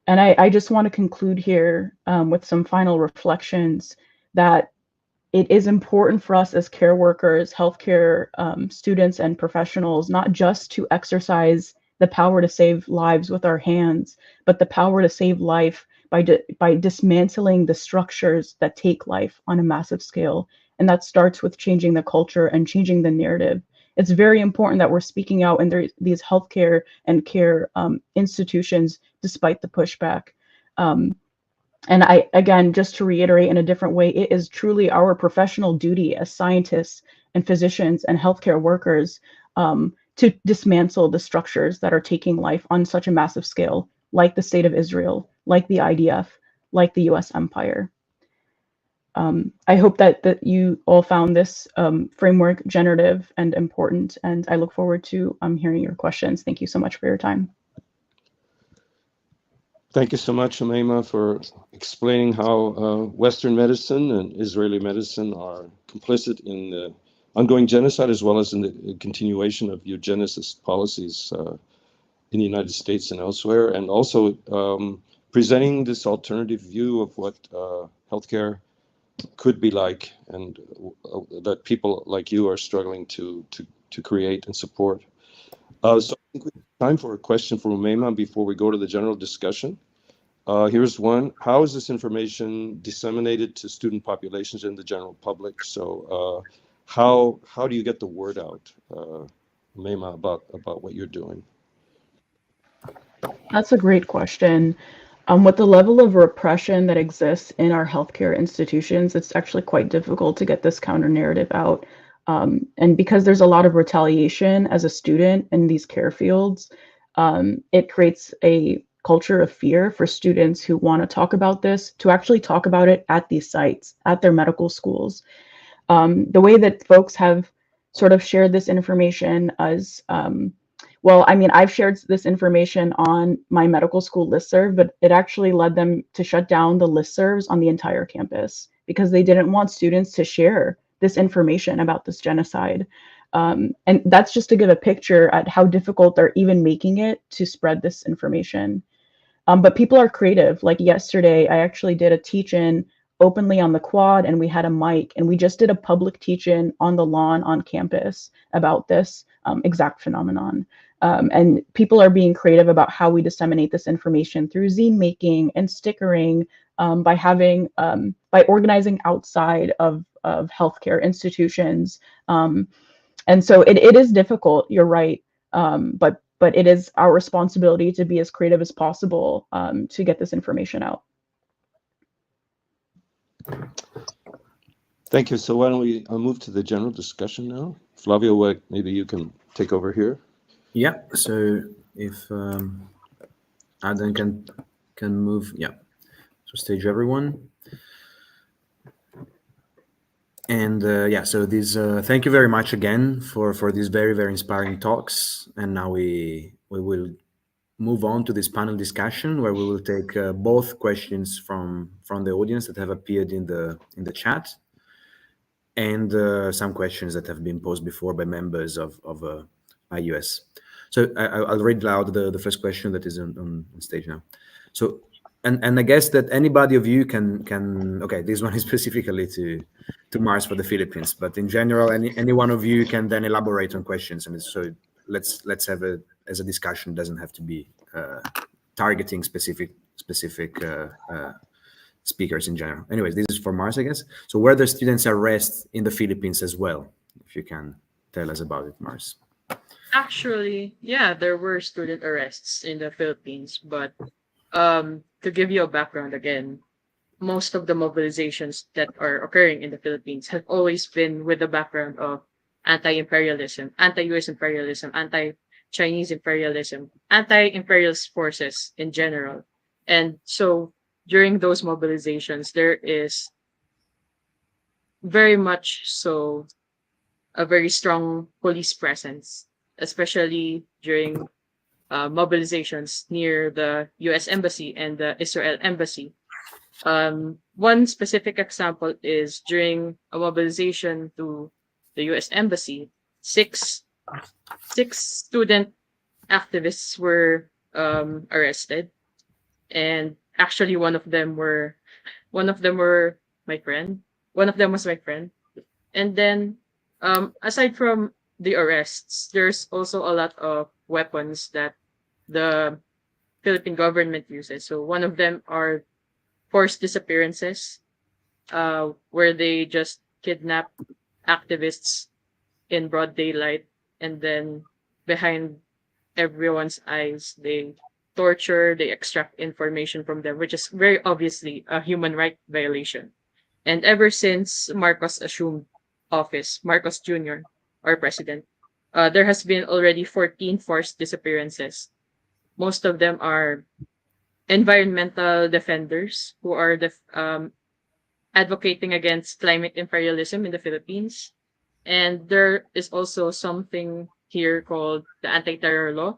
I just want to conclude here with some final reflections that it is important for us as care workers, healthcare students and professionals, not just to exercise the power to save lives with our hands, but the power to save life by dismantling the structures that take life on a massive scale. And that starts with changing the culture and changing the narrative. It's very important that we're speaking out in these healthcare and care institutions despite the pushback. And again, just to reiterate in a different way, it is truly our professional duty as scientists and physicians and healthcare workers to dismantle the structures that are taking life on such a massive scale, like the State of Israel, like the IDF, like the US empire. I hope that you all found this framework generative and important, and I look forward to hearing your questions. Thank you so much for your time. Thank you so much, Umaima, for explaining how Western medicine and Israeli medicine are complicit in the ongoing genocide, as well as in the continuation of eugenicist policies in the United States and elsewhere, and also presenting this alternative view of what healthcare could be like, and that people like you are struggling to create and support. So I think we have time for a question for Umaima before we go to the general discussion. Here's one. How is this information disseminated to student populations and the general public? So how do you get the word out, Umaima, about what you're doing? That's a great question. With the level of repression that exists in our healthcare institutions, it's actually quite difficult to get this counter narrative out. And because there's a lot of retaliation as a student in these care fields, it creates a culture of fear for students who want to talk about this, to actually talk about it at these sites, at their medical schools. The way that folks have sort of shared this information as well, I mean, I've shared this information on my medical school listserv, but it actually led them to shut down the listservs on the entire campus because they didn't want students to share this information about this genocide. And that's just to give a picture at how difficult they're even making it to spread this information. But people are creative. Like yesterday, I actually did a teach-in openly on the quad, and we had a mic, and we just did a public teach-in on the lawn on campus about this exact phenomenon. And people are being creative about how we disseminate this information through zine making and stickering, by organizing outside of healthcare institutions. And so it is difficult, you're right, but it is our responsibility to be as creative as possible to get this information out. Thank you. So why don't we move to the general discussion now? Flavio, maybe you can take over here. Yeah. So if Adam can move, yeah. So stage everyone. And yeah, so these thank you very much again for these very inspiring talks. And now we will move on to this panel discussion where we will take both questions from the audience that have appeared in the chat, and some questions that have been posed before by members of IUS. So I'll read loud the first question that is on stage now. So and I guess that anybody of you can okay, this one is specifically to Mars for the Philippines, but in general, any one of you can then elaborate on questions, and so let's have a as a discussion. It doesn't have to be targeting specific speakers in general. Anyways, this is for Mars, I guess. So were there students arrested in the Philippines as well? If you can tell us about it, Mars. Actually, yeah, there were student arrests in the Philippines, but to give you a background again, most of the mobilizations that are occurring in the Philippines have always been with the background of anti-imperialism, anti-US imperialism, anti-Chinese imperialism, anti-imperialist forces in general. And so during those mobilizations, there is very much so a very strong police presence, especially during mobilizations near the US Embassy and the Israel Embassy. One specific example is during a mobilization to the US Embassy, six student activists were arrested, and actually one of them were my friend. One of them was my friend, and then aside from the arrests, there's also a lot of weapons that the Philippine government uses. So one of them are forced disappearances, where they just kidnap activists in broad daylight, and then behind everyone's eyes, they torture, they extract information from them, which is very obviously a human right violation. And ever since Marcos assumed office, Marcos Jr., our president, there has been already 14 forced disappearances. Most of them are environmental defenders who are advocating against climate imperialism in the Philippines. And there is also something here called the anti-terror law,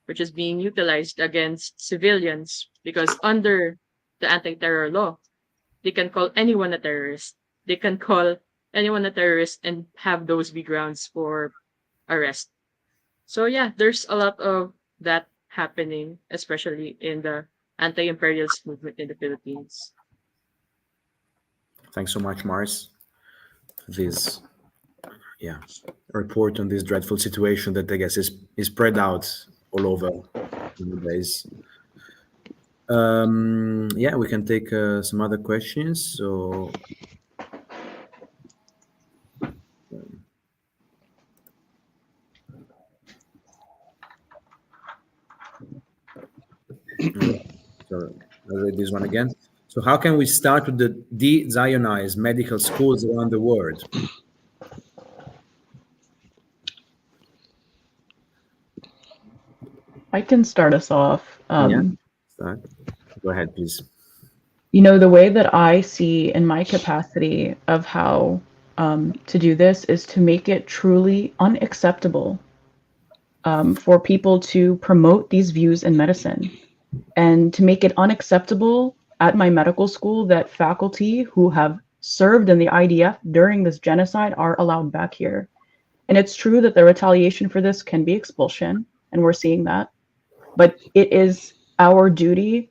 which is being utilized against civilians because under the anti-terror law, they can call anyone a terrorist. They can call anyone a terrorist and have those be grounds for arrest. So yeah, there's a lot of that happening, especially in the anti-imperialist movement in the Philippines. Thanks so much, Mars, for this report on this dreadful situation that I guess is spread out all over nowadays. Yeah, we can take some other questions. So so I'll read this one again. So how can we start with the de-Zionized medical schools around the world? I can start us off. Start. Go ahead, please. You know, the way that I see in my capacity of how to do this is to make it truly unacceptable for people to promote these views in medicine, and to make it unacceptable at my medical school that faculty who have served in the IDF during this genocide are allowed back here. And it's true that the retaliation for this can be expulsion, and we're seeing that. But it is our duty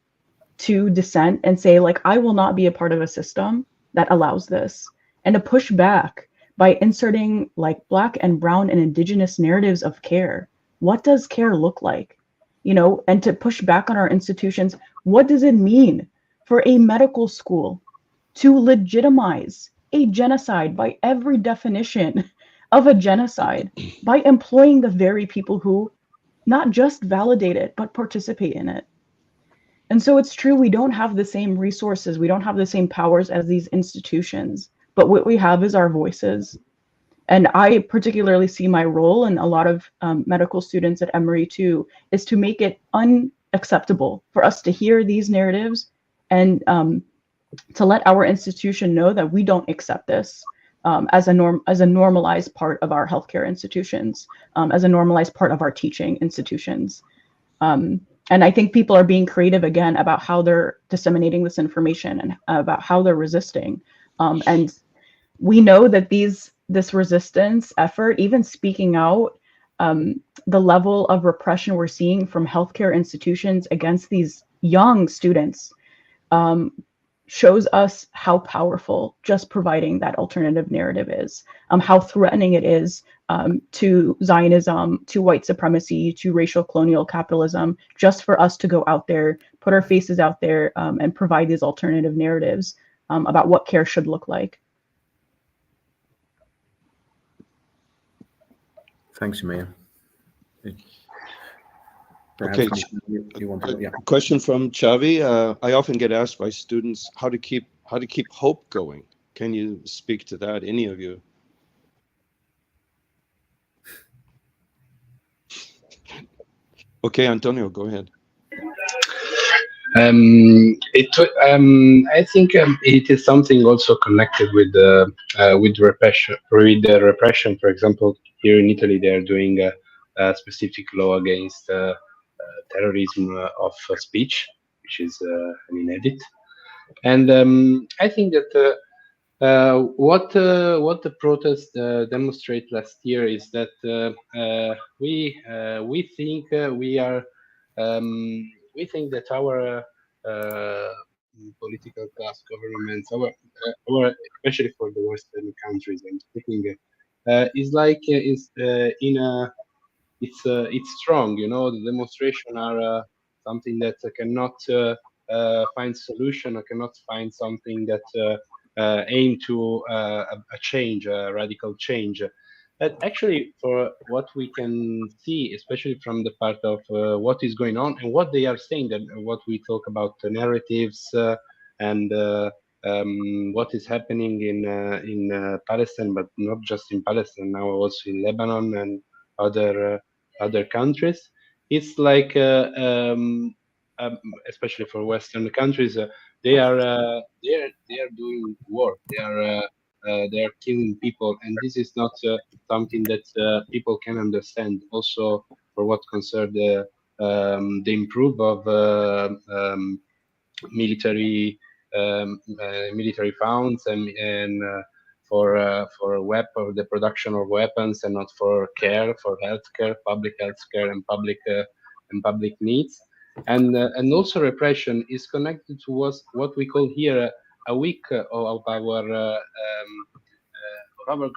to dissent and say, like, I will not be a part of a system that allows this, and to push back by inserting like Black and Brown and Indigenous narratives of care. What does care look like? You know, and to push back on our institutions. What does it mean for a medical school to legitimize a genocide by every definition of a genocide by employing the very people who not just validate it, but participate in it? And so it's true, we don't have the same resources, we don't have the same powers as these institutions, but what we have is our voices. And I particularly see my role, and a lot of medical students at Emory too, is to make it unacceptable for us to hear these narratives, and to let our institution know that we don't accept this as a normalized part of our healthcare institutions, as a normalized part of our teaching institutions. And I think people are being creative again about how they're disseminating this information and about how they're resisting. And we know that this resistance effort, even speaking out, the level of repression we're seeing from healthcare institutions against these young students shows us how powerful just providing that alternative narrative is, how threatening it is to Zionism, to white supremacy, to racial colonial capitalism, just for us to go out there, put our faces out there, and provide these alternative narratives about what care should look like. Thanks, Maya. Okay, question from Chavi. I often get asked by students how to keep hope going. Can you speak to that, any of you? Okay, Antonio, go ahead. I think it is something also connected with repression. With the repression, for example, here in Italy, they are doing a specific law against terrorism of speech, which is an inedit. And I think that what the protest demonstrate last year is that we think we think that our political class governments, our especially for the Western countries, I'm speaking, is like in a it's strong. You know, the demonstration are something that cannot find solution, or cannot find something that aim to a change, a radical change. But actually, for what we can see, especially from the part of what is going on and what they are saying, that what we talk about the narratives and what is happening in Palestine, but not just in Palestine, now also in Lebanon and other countries. It's like, especially for Western countries, they are doing war. They are killing people, and this is not something that people can understand. Also, for what concerns the improve of military military funds and for the production of weapons and not for care, for healthcare, public healthcare, and public needs. And also repression is connected to what we call here a weak of our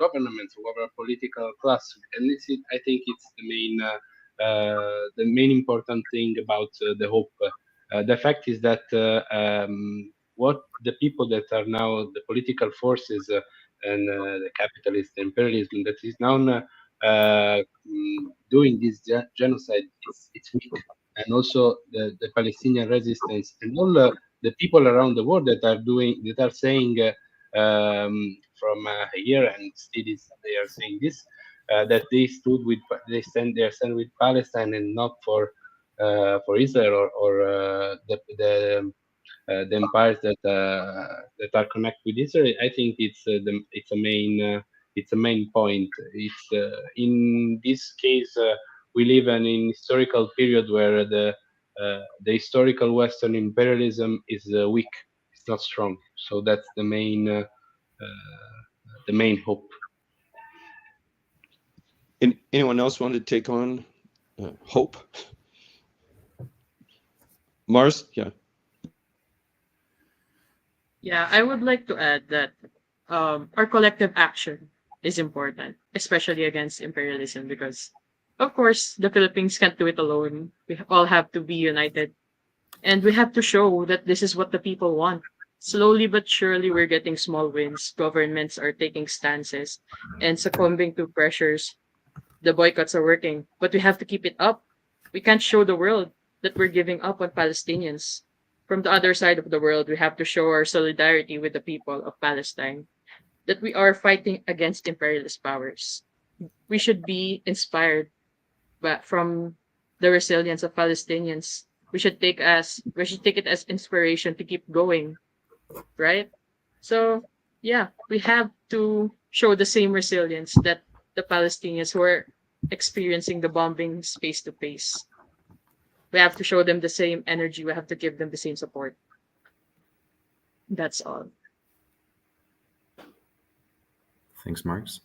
government, of our political class. And this is, I think, it's the main important thing about the hope. The fact is that what the people that are now the political forces and the capitalist imperialism that is now doing this genocide, it's weak. And also the Palestinian resistance and all the people around the world that are saying from here and still they are saying this that they are stand with Palestine and not for Israel or the empires that are connected with Israel. I think it's a main point. It's in this case we live in an historical period where the historical Western imperialism is weak. It's not strong. So that's the main hope. Anyone else want to take on hope? Mars, yeah. Yeah, I would like to add that our collective action is important, especially against imperialism, because, of course, the Philippines can't do it alone. We all have to be united, and we have to show that this is what the people want. Slowly but surely, we're getting small wins. Governments are taking stances and succumbing to pressures. The boycotts are working, but we have to keep it up. We can't show the world that we're giving up on Palestinians. From the other side of the world, we have to show our solidarity with the people of Palestine, that we are fighting against imperialist powers. We should be inspired from the resilience of Palestinians. We should take it as inspiration to keep going, right? So yeah, we have to show the same resilience that the Palestinians who are experiencing the bombings face to face. We have to show them the same energy. We have to give them the same support. That's all. Thanks, Marx.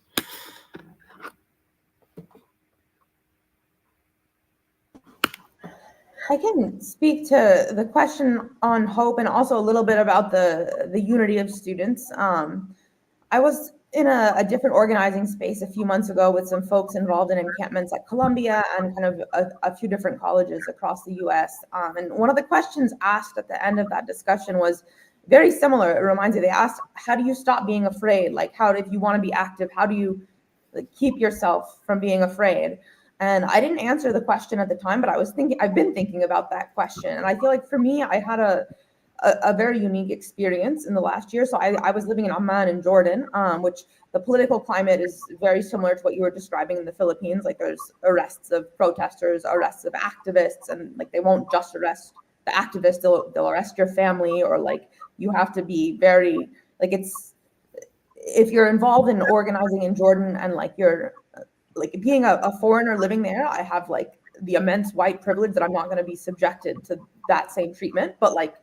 I can speak to the question on hope and also a little bit about the unity of students. I was in a different organizing space a few months ago with some folks involved in encampments at Columbia and kind of a few different colleges across the US. And one of the questions asked at the end of that discussion was very similar. It reminds me, they asked, how do you stop being afraid? Like, if you want to be active, how do you keep yourself from being afraid? And I didn't answer the question at the time, but I've been thinking about that question. And I feel like for me, I had a very unique experience in the last year. So I was living in Amman in Jordan, which the political climate is very similar to what you were describing in the Philippines. Like there's arrests of protesters, arrests of activists, and like they won't just arrest the activists, they'll arrest your family, or like you have to be very, like if you're involved in organizing in Jordan and like you're like being a foreigner living there, I have like the immense white privilege that I'm not going to be subjected to that same treatment. But like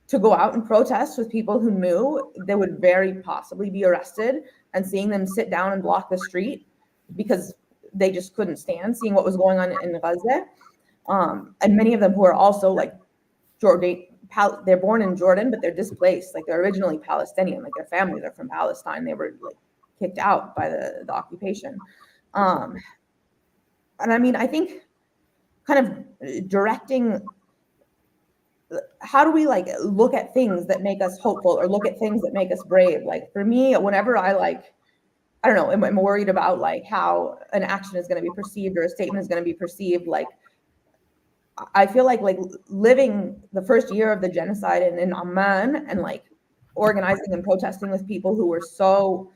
to go out and protest with people who knew they would very possibly be arrested and seeing them sit down and block the street because they just couldn't stand seeing what was going on in Gaza. And many of them who are also like Jordan, they're born in Jordan, but they're displaced. Like they're originally Palestinian, like their families are from Palestine. They were like kicked out by the occupation. And I mean, I think kind of directing, how do we like look at things that make us hopeful or look at things that make us brave? Like for me, whenever I I don't know, I'm worried about like how an action is going to be perceived or a statement is going to be perceived. Like, I feel like living the first year of the genocide in Amman and like organizing and protesting with people who were so,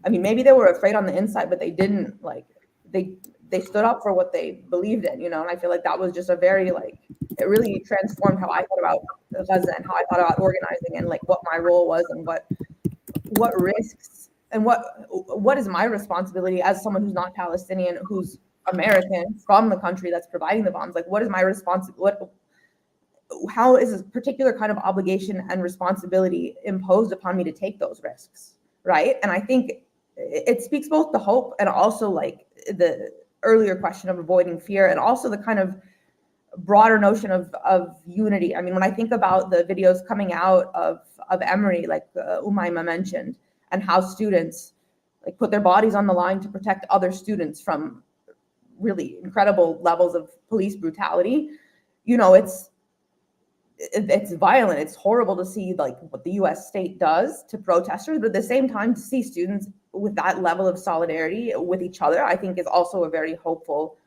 I mean, maybe they were afraid on the inside, but they didn't like, they stood up for what they believed in, you know? And I feel like that was just a very like, it really transformed how I thought about Gaza and how I thought about organizing and like what my role was and what risks and what is my responsibility as someone who's not Palestinian, who's American from the country that's providing the bombs. Like, what is my responsibility? How is a particular kind of obligation and responsibility imposed upon me to take those risks, right? And I think it speaks both to hope and also like the earlier question of avoiding fear and also the kind of broader notion of unity. I mean, when I think about the videos coming out of Emory, like Umayma mentioned, and how students like put their bodies on the line to protect other students from really incredible levels of police brutality, you know, it's violent. It's horrible to see like what the US state does to protesters, but at the same time to see students with that level of solidarity with each other, I think is also a very hopeful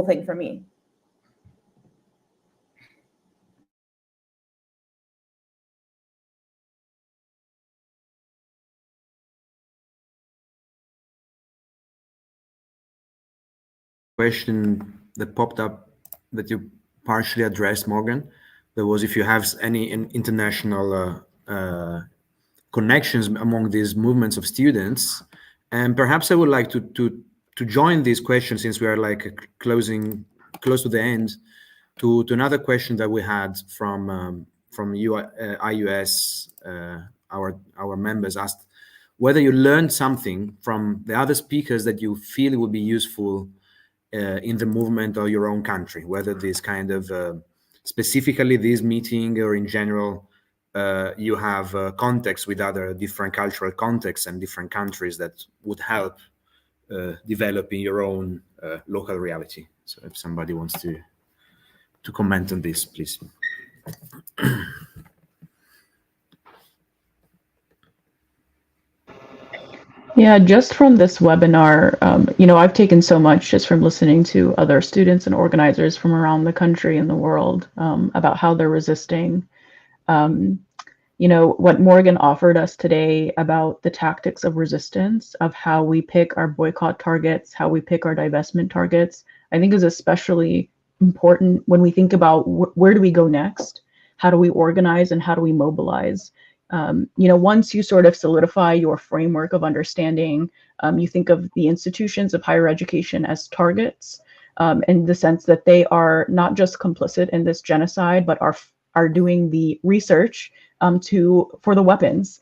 thing for me. Question that popped up that you partially addressed, Morgan, there was if you have any international connections among these movements of students, and perhaps I would like to join this question, since we are like close to the end, to another question that we had from IUS. Our members asked whether you learned something from the other speakers that you feel would be useful in the movement of your own country, whether this kind of specifically this meeting or in general you have context with other different cultural contexts and different countries that would help developing your own local reality. So if somebody wants to comment on this, please. Yeah, just from this webinar, you know, I've taken so much just from listening to other students and organizers from around the country and the world about how they're resisting. You know, what Morgan offered us today about the tactics of resistance, of how we pick our boycott targets, how we pick our divestment targets, I think is especially important when we think about where do we go next? How do we organize and how do we mobilize? You know, once you sort of solidify your framework of understanding, you think of the institutions of higher education as targets, in the sense that they are not just complicit in this genocide, but are doing the research for the weapons.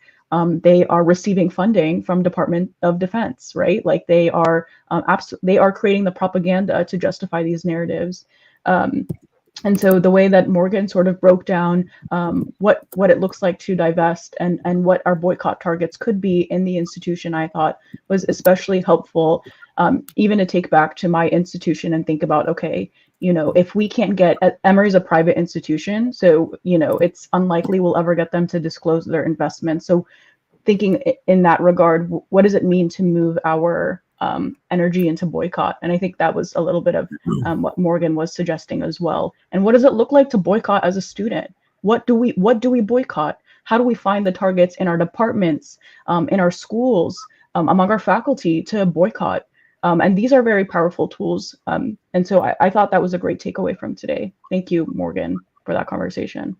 They are receiving funding from Department of Defense, right? Like they are they are creating the propaganda to justify these narratives. And so the way that Morgan sort of broke down what it looks like to divest and what our boycott targets could be in the institution, I thought was especially helpful, even to take back to my institution and think about, okay, you know, if we can't get, Emory is a private institution, so, you know, it's unlikely we'll ever get them to disclose their investments. So thinking in that regard, what does it mean to move our energy into boycott? And I think that was a little bit of what Morgan was suggesting as well. And what does it look like to boycott as a student? What do we boycott? How do we find the targets in our departments, in our schools, among our faculty to boycott? And these are very powerful tools. And so I thought that was a great takeaway from today. Thank you, Morgan, for that conversation.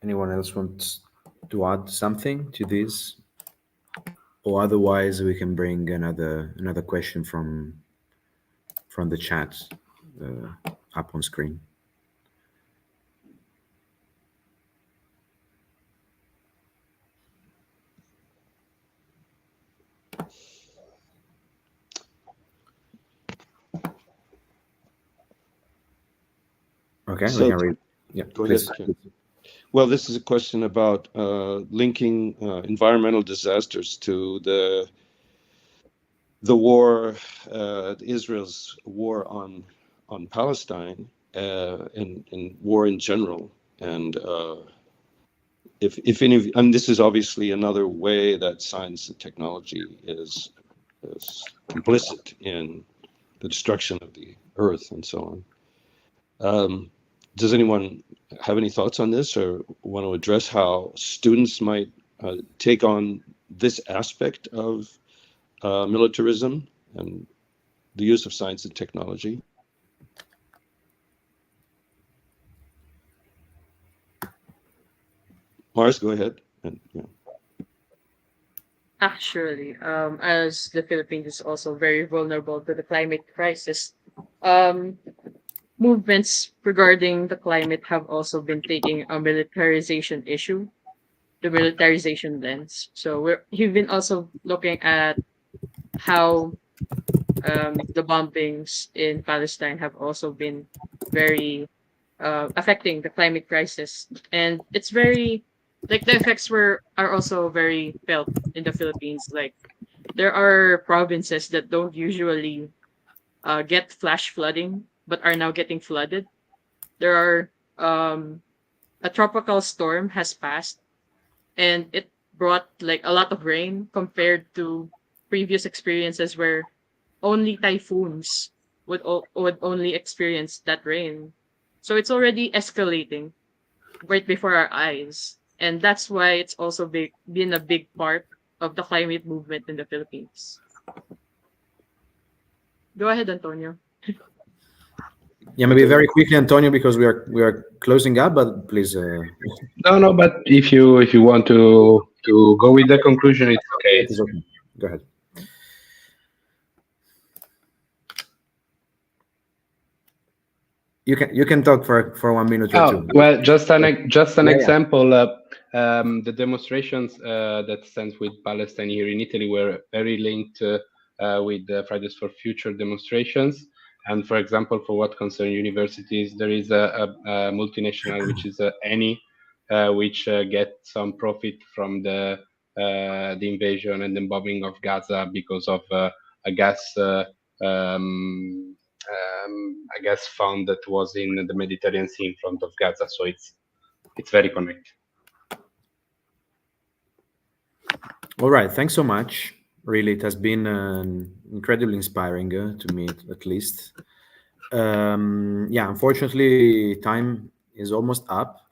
Anyone else wants to add something to this? Or otherwise we can bring another question from the chat up on screen. Okay, So, we can read. Yeah, go ahead. Well, this is a question about linking environmental disasters to the war, Israel's war on Palestine, and war in general, and if any, and this is obviously another way that science and technology is complicit in the destruction of the earth and so on. Does anyone have any thoughts on this, or want to address how students might take on this aspect of militarism and the use of science and technology? Mars, go ahead. And, yeah. Surely, as the Philippines is also very vulnerable to the climate crisis, movements regarding the climate have also been taking a militarization issue, the militarization lens. So we've been also looking at how the bombings in Palestine have also been very affecting the climate crisis, and it's very like the effects are also very felt in the Philippines. Like there are provinces that don't usually get flash flooding but are now getting flooded. There are a tropical storm has passed and it brought like a lot of rain compared to previous experiences where only typhoons would only experience that rain. So it's already escalating right before our eyes. And that's why it's also been a big part of the climate movement in the Philippines. Go ahead, Antonio. Yeah, maybe very quickly, Antonio, because we are closing up. But please. No. But if you want to go with the conclusion, it's okay. It is okay. Go ahead. You can talk for 1 minute or two. Well, just an example. The demonstrations that stands with Palestine here in Italy were very linked with the Fridays for Future demonstrations. And for example, for what concerns universities, there is a multinational, which is Eni, which get some profit from the invasion and the bombing of Gaza because of a gas fund that was in the Mediterranean Sea in front of Gaza. So it's very connected. All right, thanks so much. Really, it has been incredibly inspiring to me, at least. Yeah, unfortunately, time is almost up.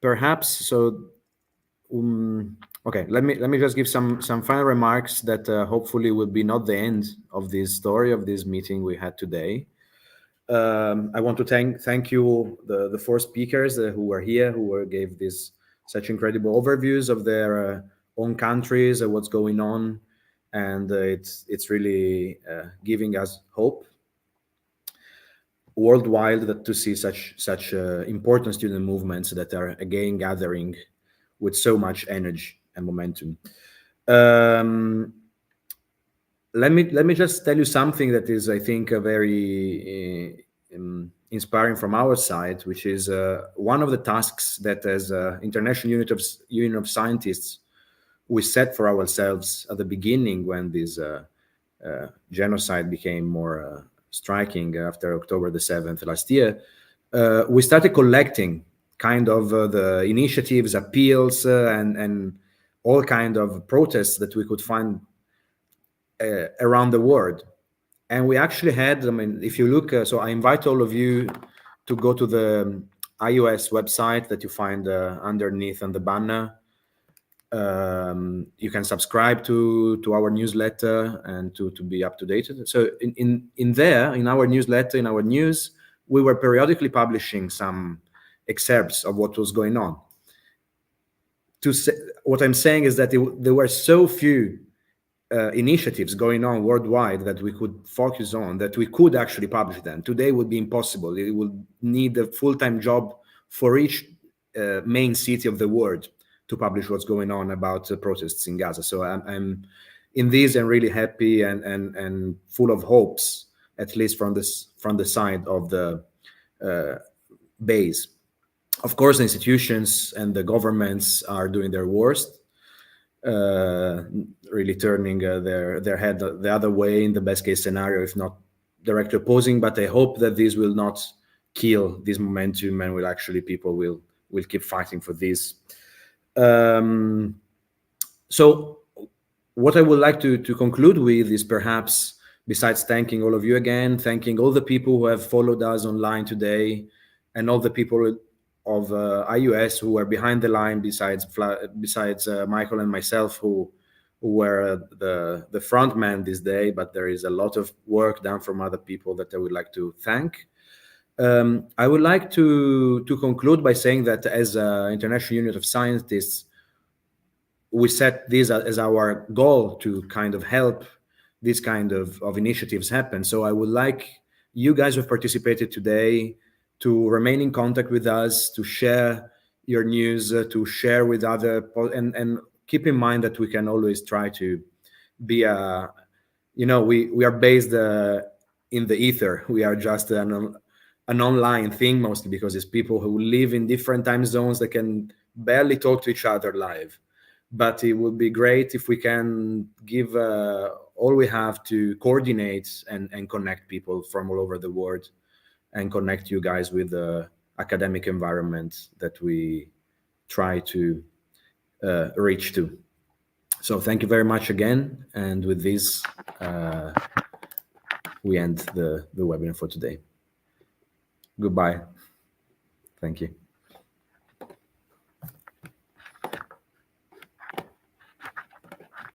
Perhaps so. Okay, let me just give some final remarks that hopefully will be not the end of this story of this meeting we had today. I want to thank you, the four speakers who were here, gave this such incredible overviews of their own countries and what's going on, and it's really giving us hope worldwide to see such important student movements that are again gathering with so much energy and momentum. Let me just tell you something that is, I think, a very inspiring from our side, which is one of the tasks that as International Union of Scientists we set for ourselves at the beginning when this genocide became more striking after October the 7th last year. We started collecting kind of the initiatives, appeals, and all kind of protests that we could find around the world. And we actually had, I mean, if you look, so I invite all of you to go to the iOS website that you find underneath on the banner. You can subscribe to our newsletter and to be up to date. So in there, in our newsletter, in our news, we were periodically publishing some excerpts of what was going on. What I'm saying is that there were so few initiatives going on worldwide that we could focus on, that we could actually publish them. Today would be impossible. It would need a full-time job for each main city of the world to publish what's going on about protests in Gaza. So I'm in this, I'm really happy and full of hopes, at least from the side of the base. Of course, the institutions and the governments are doing their worst. really turning their head the other way in the best case scenario, if not directly opposing. But I hope that this will not kill this momentum, and will actually people will keep fighting for this. So what I would like to conclude with is, perhaps, besides thanking all of you again, thanking all the people who have followed us online today, and all the people of IUS who are behind the line, besides Michael and myself, who were the front man this day, but there is a lot of work done from other people that I would like to thank. I would like to conclude by saying that as an International Union of Scientists, we set this as our goal to kind of help these kind of initiatives happen. So I would like you guys who have participated today to remain in contact with us, to share your news, to share with other, and keep in mind that we can always try to be a, we are based in the ether. We are just an online thing, mostly because it's people who live in different time zones that can barely talk to each other live. But it would be great if we can give all we have to coordinate and connect people from all over the world, and connect you guys with the academic environment that we try to reach to. So thank you very much again. And with this, we end the webinar for today. Goodbye. Thank you.